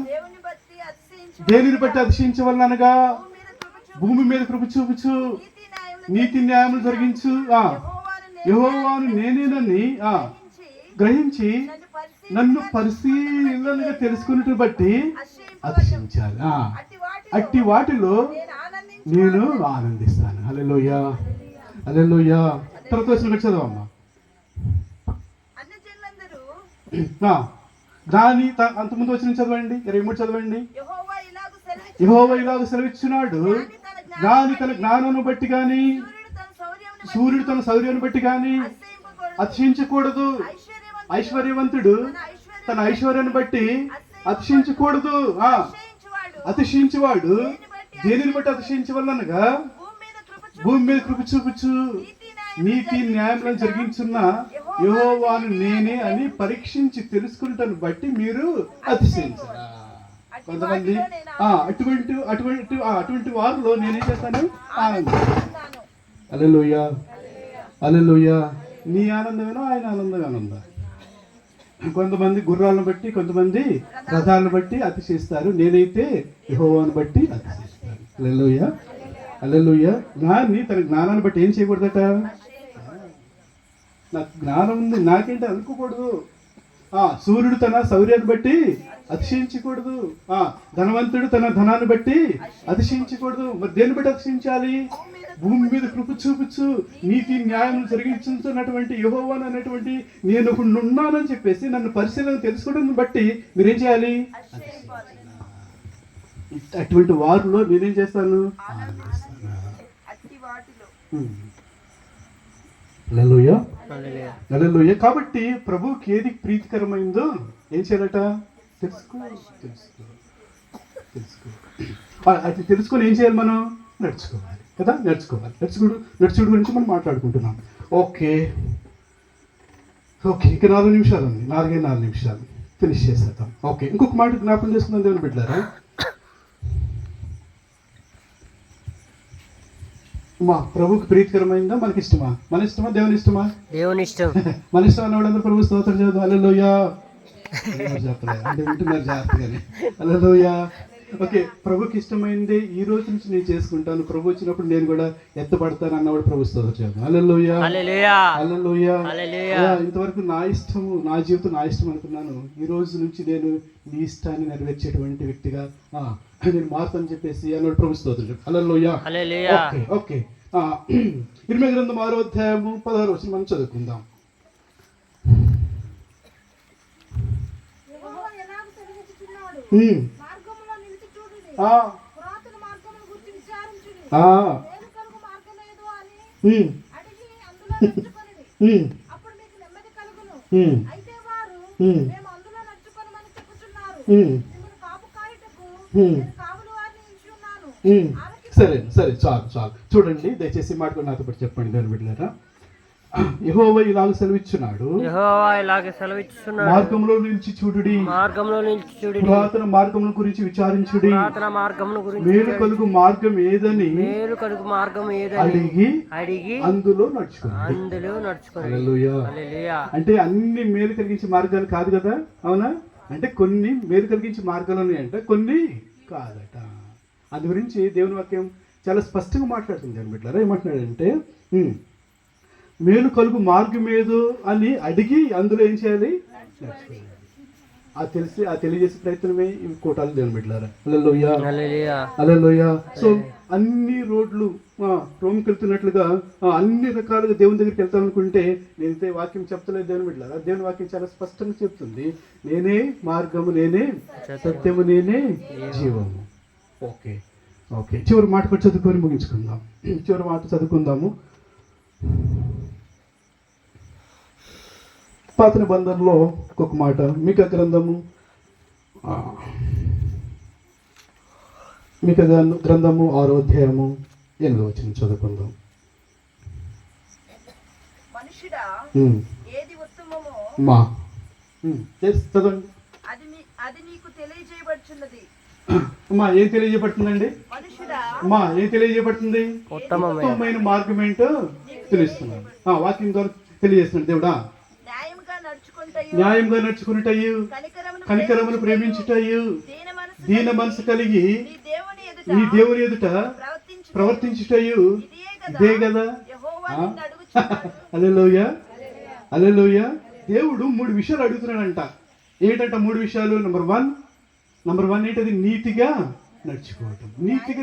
దేనిని బట్టి అతిశయించవలనగా భూమి మీద కృప చూపుచు నీతి న్యాయములు జరిగించు యెహోవాను నేనేనని గ్రహించి నన్ను పరిశీలనగా తెలుసుకున్నట్టు బట్టి అతిశయించాలి. అట్టి వాటిలో నేను ఆనందిస్తాను. హల్లెలూయా, హల్లెలూయా. తర్వాత వచ్చిన చదవమ్మా. దాని అంతకుముందు వచ్చిన చదవండి, 23 చదవండి. యెహోవా ఇలాగ సెలవిచ్చున్నాడు, దాని తన జ్ఞానమును బట్టి గాని సూర్యుడు తన శౌర్యాన్ని బట్టి గాని అతిశయించకూడదు. ఐశ్వర్యవంతుడు తన ఐశ్వర్యాన్ని బట్టి అతిశయించకూడదు. అతిశయించేవాడు దేనిని బట్టి అతిశయించవలనగా భూమి మీద కృప చూపుచు నీతి న్యాయములను జరిగించున్న యెహోవాను నేనే అని పరీక్షించి తెలుసుకుంటాను బట్టి మీరు అతిశయించరా. కొంతమంది అటువంటి వారిలో నేనేం చేస్తాను? ఆనందిస్తాను. హల్లెలూయా, హల్లెలూయా. నీ ఆనందమేనా ఆయన ఆనందమేనా? కొంతమంది గుర్రాలను బట్టి, కొంతమంది రథాలను బట్టి అతిశయిస్తారు. నేనైతే యెహోవాను బట్టి అతిశయిస్తాను. హల్లెలూయా, హల్లెలూయా. జ్ఞాని తన జ్ఞానాన్ని బట్టి ఏం చేయకూడదట? నాకు జ్ఞానం ఉంది నాకేంటి అనుకోకూడదు. సూర్యుడు తన శౌర్యాన్ని బట్టి అతిశయించకూడదు. ధనవంతుడు తన ధనాన్ని బట్టి అతిశయించకూడదు. మరి దేన్ని బట్టి అతిశయించాలి? భూమి మీద కృప చూపుచు నీతి న్యాయం జరిగించుతున్నటువంటి యెహోవాను అనేటువంటి నేను ఉన్నానని చెప్పేసి నన్ను పరిశీలన తెలుసుకోవడం బట్టి మీరేం చేయాలి? అటువంటి వారిలో నేనేం చేస్తాను? హల్లెలూయా, హల్లెలూయా. కాబట్టి ప్రభువుకి ఏది ప్రీతికరమైందో ఏం చేయాలట? తెలుసుకో. అది తెలుసుకొని ఏం చేయాలి? మనం నడుచుకోవాలి కదా, నడుచుకోవాలి. నడుచుడు గురించి మనం మాట్లాడుకుంటున్నాం. ఓకే, ఇక 4 నిమిషాలు ఉంది. 4 నిమిషాలు ఫినిష్ చేసేద్దాం. ఓకే, ఇంకొక మాట జ్ఞాపకం చేసుకుందాం. దేవుని బిడ్డలారా, మా ప్రభుకి ప్రీతికరమైందా? మనకి ఇష్టమా? మన ఇష్టమా దేవుని ఇష్టమా? దేవుని ఇష్టం. మన ఇష్టం అన్నవాడు ప్రభు స్తోత్రం చేద్దాం. హల్లెలూయా. అంటే వింటున్నారు జాగ్రత్తగానే. హల్లెలూయా. ఓకే, ప్రభుకి ఇష్టమైంది ఈ రోజు నుంచి నేను చేసుకుంటాను. ప్రభు వచ్చినప్పుడు నేను కూడా ఎత్తపడతాను అన్నవాడు ప్రభు స్తోత్రం చేద్దాం. హల్లెలూయా, హల్లెలూయా. ఇంతవరకు నా ఇష్టము, నా జీవితం నా ఇష్టం అనుకున్నాను. ఈ రోజు నుంచి నేను నీ ఇష్టాన్ని నెరవేర్చేటువంటి వ్యక్తిగా నేను మారుతానని చెప్పేసి అన్నవాడు ప్రభు స్తోత్రం. హల్లెలూయా. ఓకే. ఇర్మియా గ్రంథం 6వ అధ్యాయము 16వ వచనం మనం చదువుకుందాం. సరే చాలు చూడండి. దయచేసి మాట నాతో పాటు చెప్పండి. దాని బిడ్డలారా, యెహోవా ఇలాగ సెలవిచ్చున్నాడు, మార్గంలో నిలిచి చూడుడి, పురాతన మార్గముల గురించి విచారించుడి, మేలు కలుగు మార్గం ఏదని అడిగి అందులో నడుచుకోండి. హల్లెలూయా. అంటే అన్ని మేలు కలిగించే మార్గాలు కాదు కదా, అవునా? అంటే కొన్ని మేలు కలిగించే మార్గాలు ఉన్నాయంటే, కొన్ని కాదట. అందు గురించి దేవుని వాక్యం చాలా స్పష్టంగా మాట్లాడుతుంది. దాని బిడ్డలారా, ఏమంటున్నాడంటే మేలు కలుగు మార్గం ఏదో అని అడిగి అందులో ఏం చేయాలి? ఆ తెలియజేసే ప్రయత్నమే ఈ కోటాలు దేవుని బిడ్డలారా. హల్లెలూయా హల్లెలూయా. హల్లెలూయా. సో అన్ని రోడ్లు రోమ్కి వెళ్తున్నట్లుగా అన్ని రకాలుగా దేవుని దగ్గరికి వెళ్తామనుకుంటే నేనైతే వాక్యం చెప్తలేదు దేవుని బిడ్డలారా. దేవుని వాక్యం చాలా స్పష్టంగా చెప్తుంది, నేనే మార్గము, నేనే సత్యము, నేనే జీవము. ఓకే ఓకే, చివరి మాట కూడా చదువుకొని ముగించుకుందాం. చివరి మాట చదువుకుందాము. పాత నిబంధనలో ఒక మాట, మీకా గ్రంథము, మీకా గ్రంథము 6వ అధ్యాయము 8వ వచనం చదువుకుందాం. మనుషుడా ఏది ఉత్తమమో మా చదవండి అది నీకు తెలియజేయబడుచున్నది. అమ్మా ఏం తెలియజేయబడుతుందండి? మనుషుడా అమ్మా ఏం తెలియజేయబడుతుంది? ఉత్తమమైన ఉత్తమమైన మార్గం ఏంటో తెలుస్తున్నాడు. వాక్యం ద్వారా తెలియజేస్తున్నాడు దేవుడా. న్యాయంగా నడుచుకున్నటయు, కనికరమును ప్రేమించుటయు, దీన మనసు కలిగి నీ దేవుని ఎదుట ప్రవర్తించుటయు ఇదే కదా. హల్లెలూయా హల్లెలూయా. దేవుడు 3 విషయాలు అడుగుతున్నాడంట. ఏంటంట 3 విషయాలు? నంబర్ వన్ ఏంటది? నీతిగా నడుచుకోవటం. నీతిగా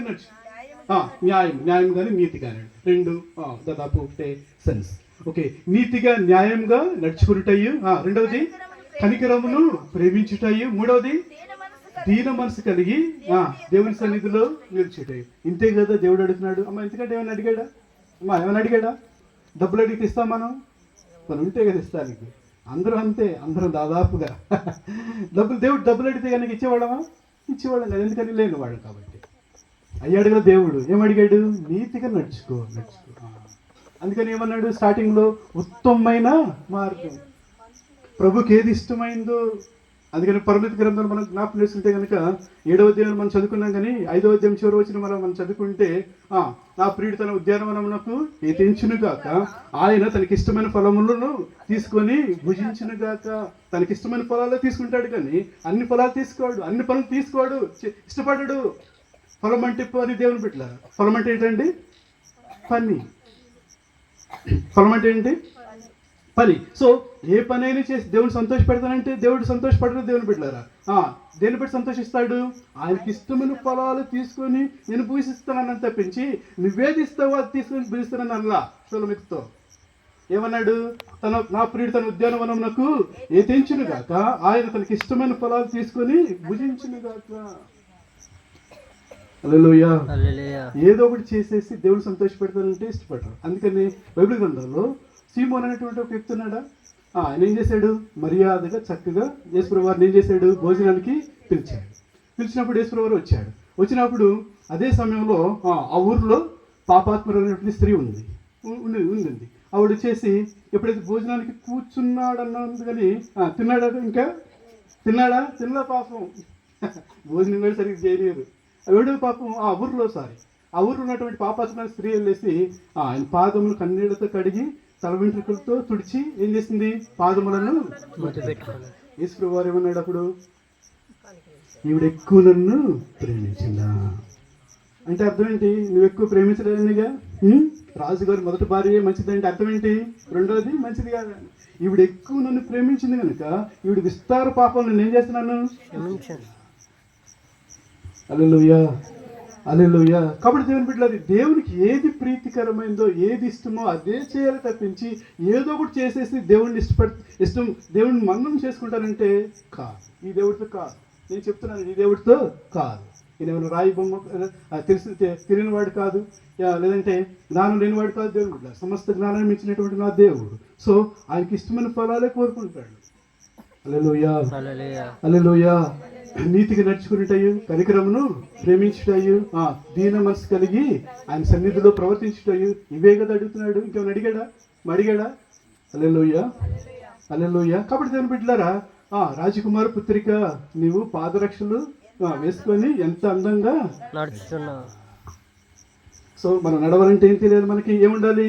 న్యాయం కానీ నీతి కానీ 2 దాదాపు ఒకటే సెన్స్. ఓకే, నీతిగా న్యాయంగా నడుచుకున్నటయ్యు. రెండవది కనికరమును ప్రేమించుటయ్యు. మూడవది దీన మనసు కలిగి దేవుని సన్నిధిలో నిలిచేటయ్యు. ఇంతే కదా దేవుడు అడుగుతున్నాడు. అమ్మ ఎందుకంటే ఏమైనా అడిగాడా? అమ్మా ఏమైనా అడిగాడా? డబ్బులు అడిగితే ఇస్తాం మనం ఉంటే కదా ఇస్తానికి. అందరూ అంతే, అందరం దాదాపుగా దేవుడు డబ్బులు అడిగితే కనుక ఇచ్చేవాళ్ళమా? ఇచ్చేవాళ్ళం కదా, ఎందుకని లేని వాడు కాబట్టి. అయ్యాడు కదా దేవుడు. ఏమడిగాడు? నీతిగా నడుచుకో. అందుకని ఏమన్నాడు స్టార్టింగ్లో? ఉత్తమమైన మార్గం. ప్రభుకి ఏది ఇష్టమైందో. అందుకని పరలోక గ్రంథంలో మనం జ్ఞాపకం చేసుకుంటే కనుక 7వ అధ్యాయం మనం చదువుకున్నాం, కానీ 5వ అధ్యాయం చివరి వచ్చిన మనం చదువుకుంటే నా ప్రియుడు తన ఉద్యానవనమునకు తెంచును గాక, ఆయన తనకిష్టమైన ఫలములను తీసుకొని భుజించును గాక. తనకిష్టమైన ఫలాలు తీసుకుంటాడు, కానీ అన్ని ఫలాలు తీసుకోడు, అన్ని పనులు తీసుకోడు, ఇష్టపడడు. ఫలం అంటే పని. దేవుని బిడ్డలారా, ఫలం అంటే ఏంటండి? పని. ఫలం అంటే ఏంటి? పని. సో ఏ పని అయినా చేసి దేవుడు సంతోషపెడతానంటే దేవుడు సంతోషపడరు. దేవుని బిడ్డలారా, దేని బట్టి సంతోషిస్తాడు? ఆయనకి ఇష్టమైన ఫలాలు తీసుకొని నేను పూజిస్తానని తప్పించి నువ్వేది ఇస్తావో అది తీసుకొని పూజిస్తానని అల్లా సొలొమోనుతో ఏమన్నాడు? నా ప్రియుడు తన ఉద్యానవనమునకు తెంచును గాక, ఆయన తనకి ఇష్టమైన ఫలాలు తీసుకొని భుజించును గాక. హల్లెలూయా. ఏదో ఒకటి చేసేసి దేవుడు సంతోషపెడతానంటే ఇష్టపడరు. అందుకని బైబిల్ గ్రంథంలో సీమోన్ అనేటువంటి ఒక వ్యక్తి ఉన్నాడా? ఆయన ఏం చేశాడు? మర్యాదగా చక్కగా యేసుప్రభువు వారిని ఏం చేశాడు? భోజనానికి పిలిచాడు. పిలిచినప్పుడు యేసుప్రభువు వారు వచ్చాడు. వచ్చినప్పుడు అదే సమయంలో ఆ ఊరిలో పాపాత్మురైనటువంటి స్త్రీ ఉండింది. ఆవిడ వచ్చేసి ఎప్పుడైతే భోజనానికి కూర్చున్నాడన్నది కానీ తిన్నాడా? ఇంకా తినలా పాపం. భోజనం కూడా సరిగ్గా చేయలేరు. ఎవడు పాపం ఆ ఊరిలో ఉన్నటువంటి పాపాత్మైన స్త్రీ వెళ్ళేసి ఆయన పాదములు కన్నీళ్లతో కడిగి తల వెంట్రుకలతో తుడిచి ఏం చేసింది? పాదములను యేసుప్రభువు వారు ఏమన్నాడు అప్పుడు? ఈవిడ ఎక్కువ నన్ను ప్రేమించిందా అంటే అర్థం ఏంటి? నువ్వు ఎక్కువ ప్రేమించలేనిగా. రాజుగారు మొదటి భార్య మంచిదంటే అర్థం ఏంటి? రెండోది మంచిది కాదని. ఈవిడ ఎక్కువ నన్ను ప్రేమించింది కనుక ఈవిడ విస్తార పాపం నేను ఏం చేస్తున్నాను? హల్లెలూయా హల్లెలూయా. కాబట్టి దేవుని బిడ్డలారా, దేవునికి ఏది ప్రీతికరమైందో, ఏది ఇష్టమో అదే చేయాలి తప్పించి ఏదో ఒకటి చేసేసి దేవుడిని ఇష్టం దేవుడిని మన్నం చేసుకుంటానంటే కాదు. ఈ దేవుడితో కాదు. నేను చెప్తున్నాను, ఈ దేవుడితో కాదు. ఈయన రాయి బొమ్మ తెలియనివాడు కాదు, లేదంటే జ్ఞానం లేనివాడు కాదు. దేవుని బిడ్డ సమస్త జ్ఞానాన్ని మించినటువంటి నా దేవుడు. సో ఆయనకి ఇష్టమైన ఫలాలే కోరుకుంటాడు. హల్లెలూయా హల్లెలూయా. నీతిగా నడుచుకునేటయ్యు, కనికరమును ప్రేమించుటయ్యు, దీన మనసు కలిగి ఆయన సన్నిధిలో ప్రవర్తించుటయ్యు, ఇవే కదా అడుగుతున్నాడు. ఇంకేమైనా అడిగాడా? హల్లెలూయా హల్లెలూయా. కాబట్టి దేవుని బిడ్డలారా, రాజకుమార పుత్రిక నీవు పాదరక్షలు వేసుకొని ఎంత అందంగా నడుచుతున్నావు. సో మనం నడవాలంటే ఏం తెలియాలి? మనకి ఏముండాలి?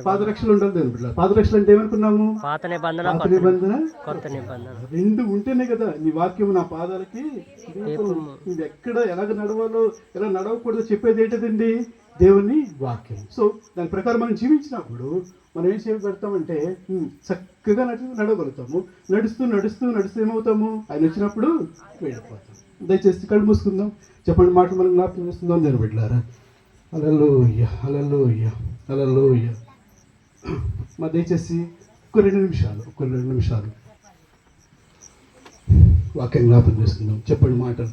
పాదరక్షలు ఉండాలి. దేవుని బిడ్డ పాదరక్షలు అంటే ఏమనుకున్నాము? పాత నిబంధన, కొత్త నిబంధన 2 ఉంటేనే కదా నీ వాక్యం నా పాదాలకి. నువ్వు ఎక్కడ ఎలాగ నడవాలో, ఎలా నడవకూడదో చెప్పేది ఏంటండి? దేవుని వాక్యం. సో దాని ప్రకారం మనం జీవించినప్పుడు మనం ఏం చేయగలుగుతామంటే చక్కగా నడవగలుగుతాము. నడుస్తూ నడుస్తూ నడుస్తూ ఏమవుతాము, ఆయన వచ్చినప్పుడు వెళ్ళిపోతాం. దయచేసి కళ్ళు మూసుకుందాం. చెప్పండి మాటలు మనం జ్ఞాపకం చేస్తుందాం నేను బిడ్డలారా. హల్లెలూయా హల్లెలూయా హల్లెలూయా. మా దయచేసి ఒక 2 నిమిషాలు వాక్యం జ్ఞాపకం చేసుకుందాం. చెప్పండి మాటలు.